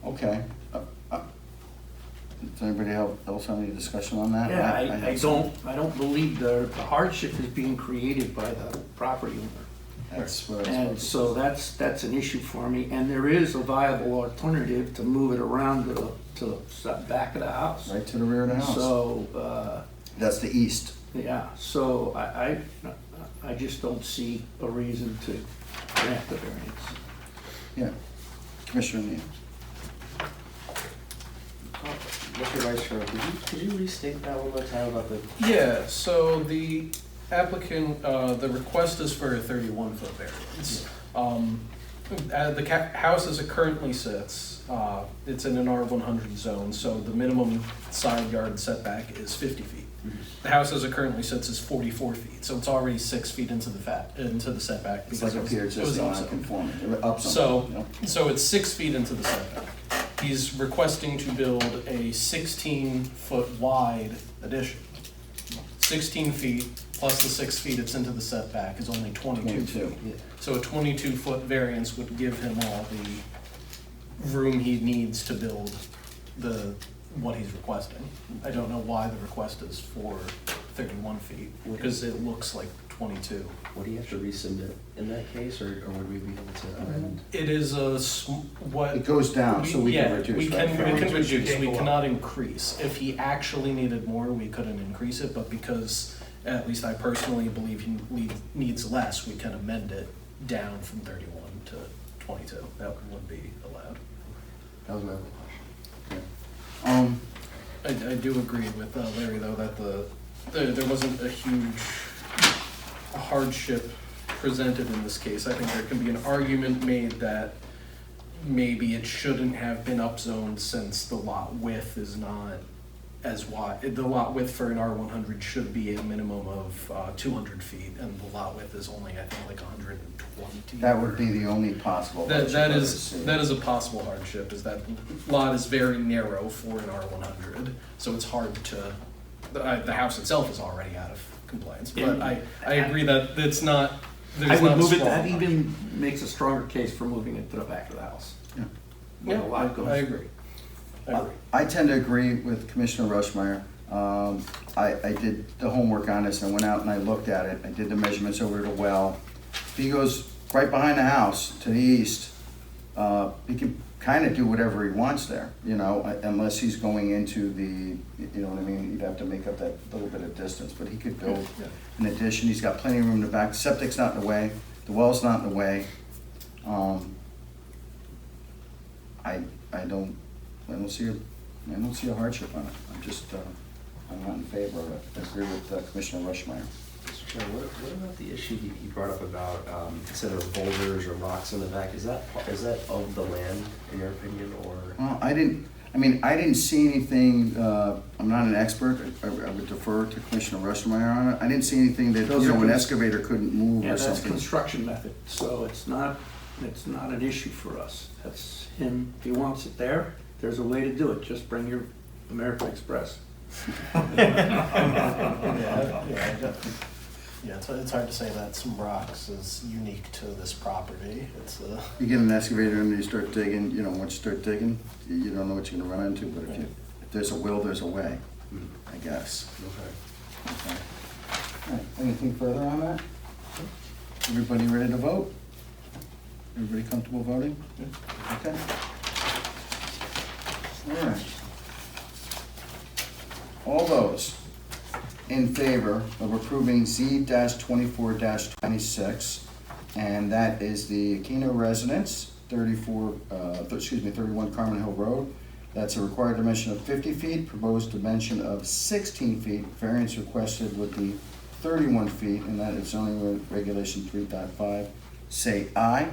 Okay. Does anybody else have any discussion on that? Yeah, I have don't believe the hardship is being created by the property owner. That's what I was And about to so that's an issue for me, and there is a viable alternative to move it around to the back of the house. say. Right to the rear of the house. So, That's the east. yeah, so I just don't see a reason to grant the variance. Yeah. Commissioner Neal. Mr. Vice Chair, could you restate that one more time about the? Yeah, so the applicant, the request is for a 31-foot variance. The house as it currently sits, it's in an R100 zone, so the minimum side yard setback is 50 feet. The house as it currently sits is 44 feet, so it's already 6 feet into the setback. It's like because up here, it's just it was non-conforming. Up So, something, so it's 6 feet into the setback. He's requesting to build a 16-foot wide addition. 16 feet plus the 6 feet it's into the setback is only 22 feet. 22. So a 22-foot variance would give him all the room he needs to build what he's requesting. I don't know why the request is for 31 feet, because it looks like 22. Would he have to resubmit in that case, or would we be able to amend? It is what. It goes down, so we can reduce, We right? can reduce, we cannot increase. If he actually needed more, we couldn't increase it, but because, at least I personally believe he needs less, we can amend it down from 31 to 22. That would be allowed. That was my only question. I do agree with Larry, though, that there wasn't a huge hardship presented in this case. I think there can be an argument made that maybe it shouldn't have been upzoned since the lot width is not as wide. The lot width for an R100 should be a minimum of 200 feet, and the lot width is only, I think, like 120. That would be the only possible. hardship I would see. That is a possible hardship, is that lot is very narrow for an R100, so it's hard to, the house itself is already out of compliance, but I agree that it's not, I there's would not a move it, strong that hardship. even makes a stronger case for moving it to the back of the house. Yeah. Where the lot goes. I agree. I tend to agree with Commissioner Rushmeyer. I did the homework on this, I went out and I looked at it, I did the measurements over the well. If he goes right behind the house to the east, he can kind of do whatever he wants there, you know, unless he's going into the, you know what I mean, you'd have to make up that little bit of distance, but he could build an addition, he's got plenty of room in the back, septic's not in the way, the well's not in the way. I don't see a hardship on it. I'm not in favor of it. I agree with Commissioner Rushmeyer. Mr. Chair, what about the issue you brought up about instead of boulders or rocks in the back? Is that of the land in your opinion, or? Well, I didn't see anything, I'm not an expert, I would defer to Commissioner Rushmeyer on it. I didn't see anything that, Those you are know, an cons- excavator couldn't move Yeah, or that's something. construction method, so it's not an issue for us. That's him, if he wants it there, there's a way to do it, just bring your American Express. Yeah, it's hard to say that some rocks is unique to this property. You get an excavator and you start digging, you know, once you start digging, you don't know what you're gonna run into, but if there's a will, there's a way, I guess. Okay. All right, anything further on that? Everybody ready to vote? Everybody comfortable voting? Okay. All right. All those in favor of approving Z-24-26, and that is the Aquino Residence, 31 Carmen Hill Road. That's a required dimension of 50 feet, proposed dimension of 16 feet, variance requested would be 31 feet, and that is zoning regulation 3.5. Say aye.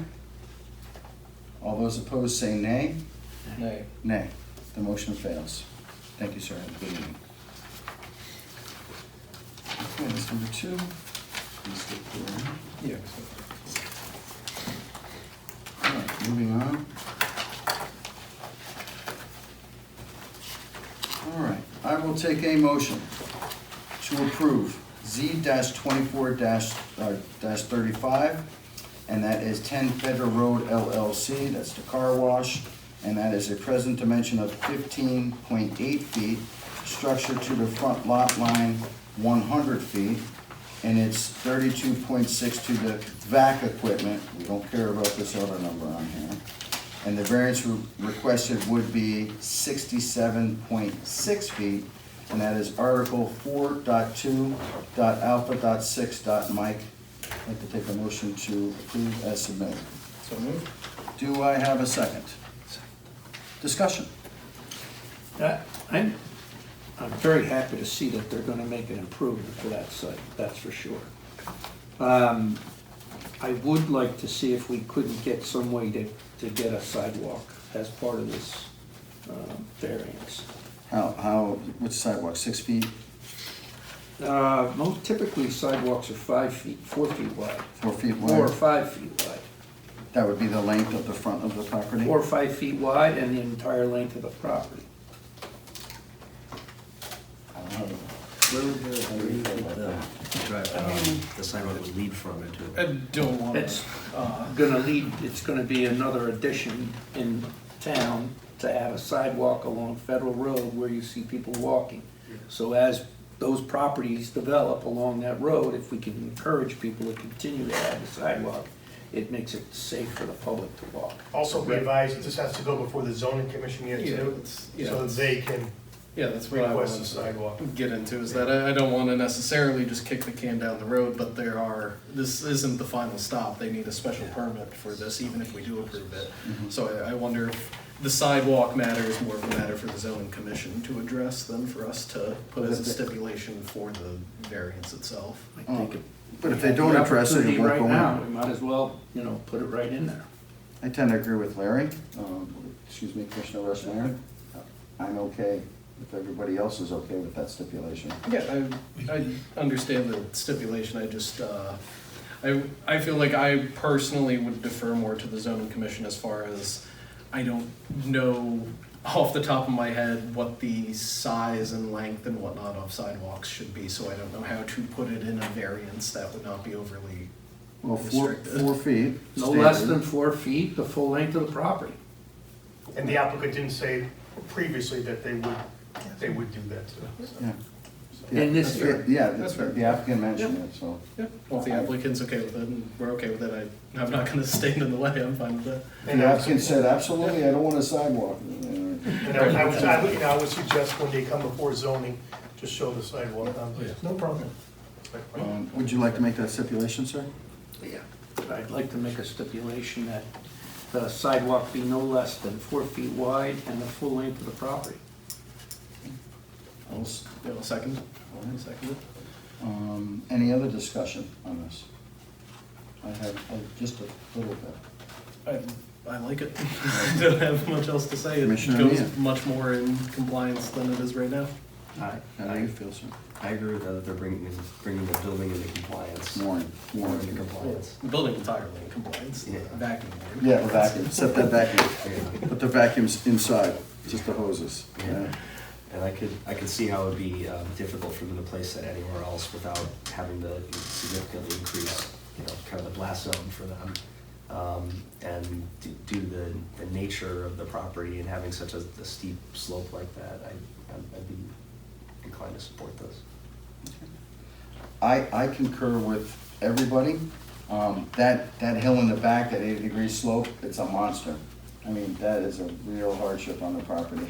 All those opposed say nay. Nay. Nay. The motion fails. Thank you, sir. Have a good evening. Okay, that's number 2. Please stick here. Yeah. All right, moving on. All right, I will take a motion to approve Z-24-35, and that is 10 Federal Road LLC, that's the car wash, and that is a present dimension of 15.8 feet, structure to the front lot line 100 feet, and it's 32.6 to the vac equipment. We don't care about this other number on here. And the variance requested would be 67.6 feet, and that is Article 4.2.alpha.6.Mike. I'd like to take a motion to approve as submitted. So moved. Do I have a second? Discussion. I'm very happy to see that they're gonna make an improvement to that site, that's for sure. I would like to see if we couldn't get some way to get a sidewalk as part of this variance. What's the sidewalk, 6 feet, Most typically sidewalks are 4 feet wide. 4 feet 4 or wide? 5 feet wide. That would be the length of the front of the property? 4 or 5 feet wide and the entire length of the property. Where would the sidewalk would lead from into? I don't want It's to. it's gonna be another addition in town to have a sidewalk along Federal Road where you see people walking. So as those properties develop along that road, if we can encourage people to continue to have the sidewalk, it makes it safe for the public to walk. Also be advised, that this has to go before the zoning commission yet Yeah, too, it's- so that they can Yeah, that's what I request wanted the to sidewalk. get into, is that I don't want to necessarily just kick the can down the road, but this isn't the final stop. They need a special permit for this, even if we do approve it. So I wonder if the sidewalk matter is more of a matter for the zoning commission to address than for us to put as a stipulation for the variance itself. I think if But if we they have don't the address it, it opportunity won't right go now, in. we might as well, put it right in there. I tend to agree with Larry. Excuse me, Commissioner Rushmeyer. I'm okay if everybody else is okay with that stipulation. Yeah, I understand the stipulation, I just, I feel like I personally would defer more to the zoning commission as far as, I don't know off the top of my head what the size and length and whatnot of sidewalks should be, so I don't know how to put it in a variance that would not be overly Well, 4 restricted. feet. No less standard. than 4 feet, the full length of the property. And the applicant didn't say previously that they would do that too. so. Yeah. In this Yeah, area. Yeah, That's fair. the applicant mentioned it, so. Yeah, well, if the applicant's okay with it and we're okay with it, I'm not gonna stand in the way, I'm fine with that. And The applicant said, absolutely, I don't want a sidewalk. And I would suggest when they come before zoning, just show the sidewalk. No problem. Would you like to make that stipulation, sir? Yeah. I'd like to make a stipulation that the sidewalk be no less than 4 feet wide and the full length of the property. I'll Second it. Any other discussion on this? I have just a little bit. I like it. I don't have much else to say. It Commissioner goes Mia. much more in compliance than it is right now. How do you feel, sir? I agree with that they're bringing the building into compliance. More More into compliance. The building entirely in compliance, the Yeah. vacuum board. Yeah, the vacuum, set that vacuum. Yeah. Put the vacuums inside, just the hoses. Yeah. And I could see how it would be difficult for them to place that anywhere else without having to significantly increase, kind of the blast zone for them. And due to the nature of the property and having such a steep slope like that, I'd be inclined to support this. I concur with everybody. That hill in the back, that 80-degree slope, it's a monster. I mean, that is a real hardship on the property.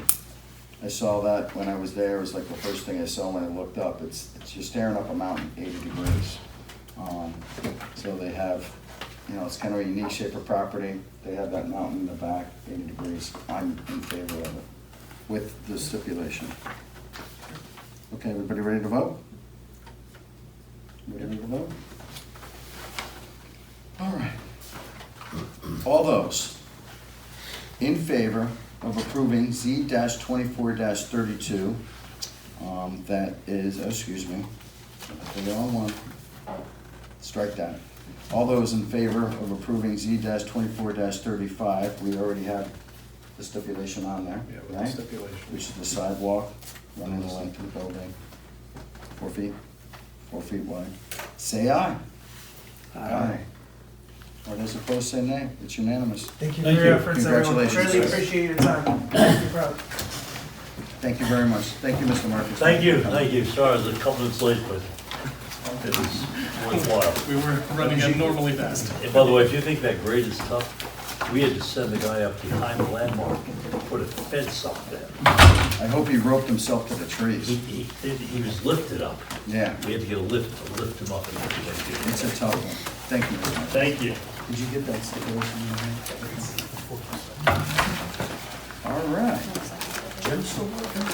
I saw that when I was there, it was like the first thing I saw when I looked up. It's you're staring up a mountain 80 degrees. So they have, it's kind of a unique shape of property. They have that mountain in the back, 80 degrees. I'm in favor of it, with the stipulation. Okay, everybody ready to vote? Ready to vote? All right. All those in favor of approving Z-24-32, that is, excuse me, the wrong one. Strike that. All those in favor of approving Z-24-35, we already have the stipulation on there, Yeah, with the right? stipulation. Which is the sidewalk running the length of the building, 4 feet, 4 feet wide. Say aye. Aye. Or those opposed, say nay. It's unanimous. Thank you for Thank your you. efforts, everyone. Congratulations. Really appreciate your time. Thank you, proud. Thank you very much. Thank you, Mr. Marcus. Thank you. Sorry I was a couple minutes late, but it was worthwhile. We were running abnormally fast. And by the way, if you think that grade is tough, we had to send the guy up behind the landmark and put a fence up there. I hope he roped himself to the trees. He was lifted up. Yeah, We had to get a lift to lift him up. it's a tough one. Thank you, Mr. Marcus. Thank you. Did you get that stipulation? All right. Jim's still working?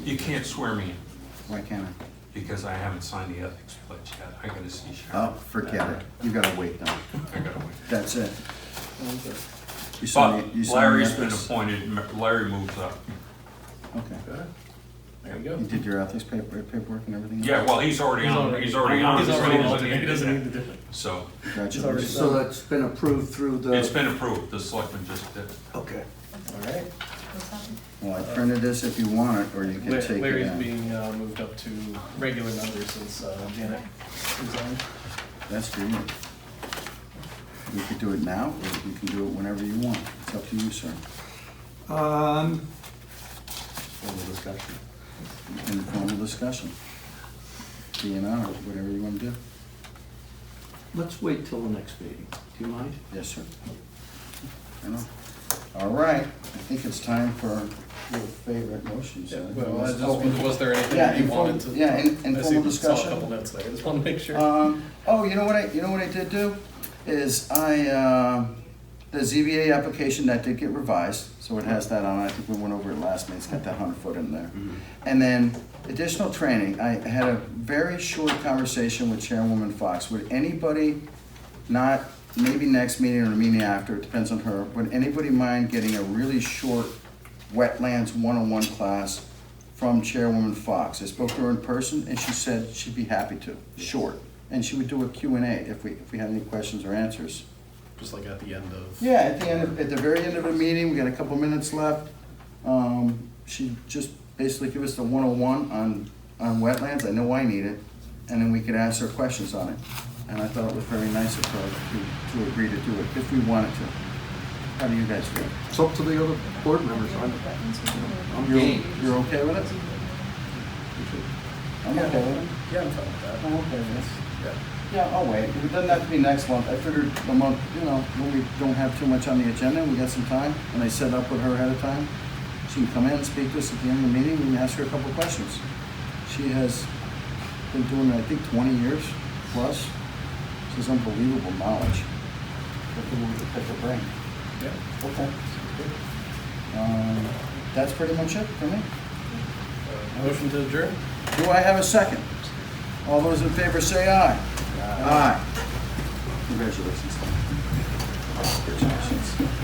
You can't swear me in Why can't I? because I haven't signed the ethics pledge yet. I gotta see Oh, Sharon. forget it. You gotta wait now. I gotta wait. That's it. You saw But you saw Larry's the been ethics? appointed, Larry moves up. Okay. There you go. You did your ethics paperwork and everything? Yeah, well, he's already on, He's he's already on. He's already so on, he doesn't need to do it. So, Congratulations. So that's been approved through the. it's been approved, the selectman just did it. Okay. All right. Well, I printed this if you want it, or you can take it Larry's in. being moved up to regular member since Janet resigned. That's for you. We could do it now, or we can do it whenever you want. It's up to you, sir. Formal discussion. Informal discussion. DNR, whatever you want to do. Let's wait till the next meeting. Do you mind? Yes, sir. I know. All right, I think it's time for your favorite motions. Well, was there Yeah, anything you wanted to? yeah, I see informal we saw a discussion. couple notes there, I just want to make sure. Oh, you know what I did do? Is the ZBA application, that did get revised, so it has that on, I think we went over it last meeting, it's got that 100-foot in there. And then additional training, I had a very short conversation with Chairwoman Fox. Would anybody, not maybe next meeting or the meeting after, it depends on her, would anybody mind getting a really short wetlands 101 class from Chairwoman Fox? I spoke to her in person and she said she'd be happy to, short. And she would do a Q&A if we had any questions or answers. Just like at the end of. Yeah, at the very end of the meeting, we got a couple minutes left. She just basically give us the 101 on wetlands. I know I need it. And then we could ask her questions on it. And I thought it was very nice of her to agree to do it if we wanted to. How do you guys feel? It's up to the other board members. I'm game. You're okay with it? I'm okay with it. Yeah, I'm fine with that. I'm okay with this. Yeah. Yeah, I'll wait. It doesn't have to be next month. I figured the month, when we don't have too much on the agenda, we got some time, and I set up with her ahead of time. She can come in and speak to us at the end of the meeting, and we can ask her a couple questions. She has been doing it, I think, 20 years plus. She has unbelievable knowledge. Pick her brain. Yeah. Okay. That's pretty much it for me. Motion to adjourn? Do I have a second? All those in favor say aye. Aye. Congratulations. Congratulations.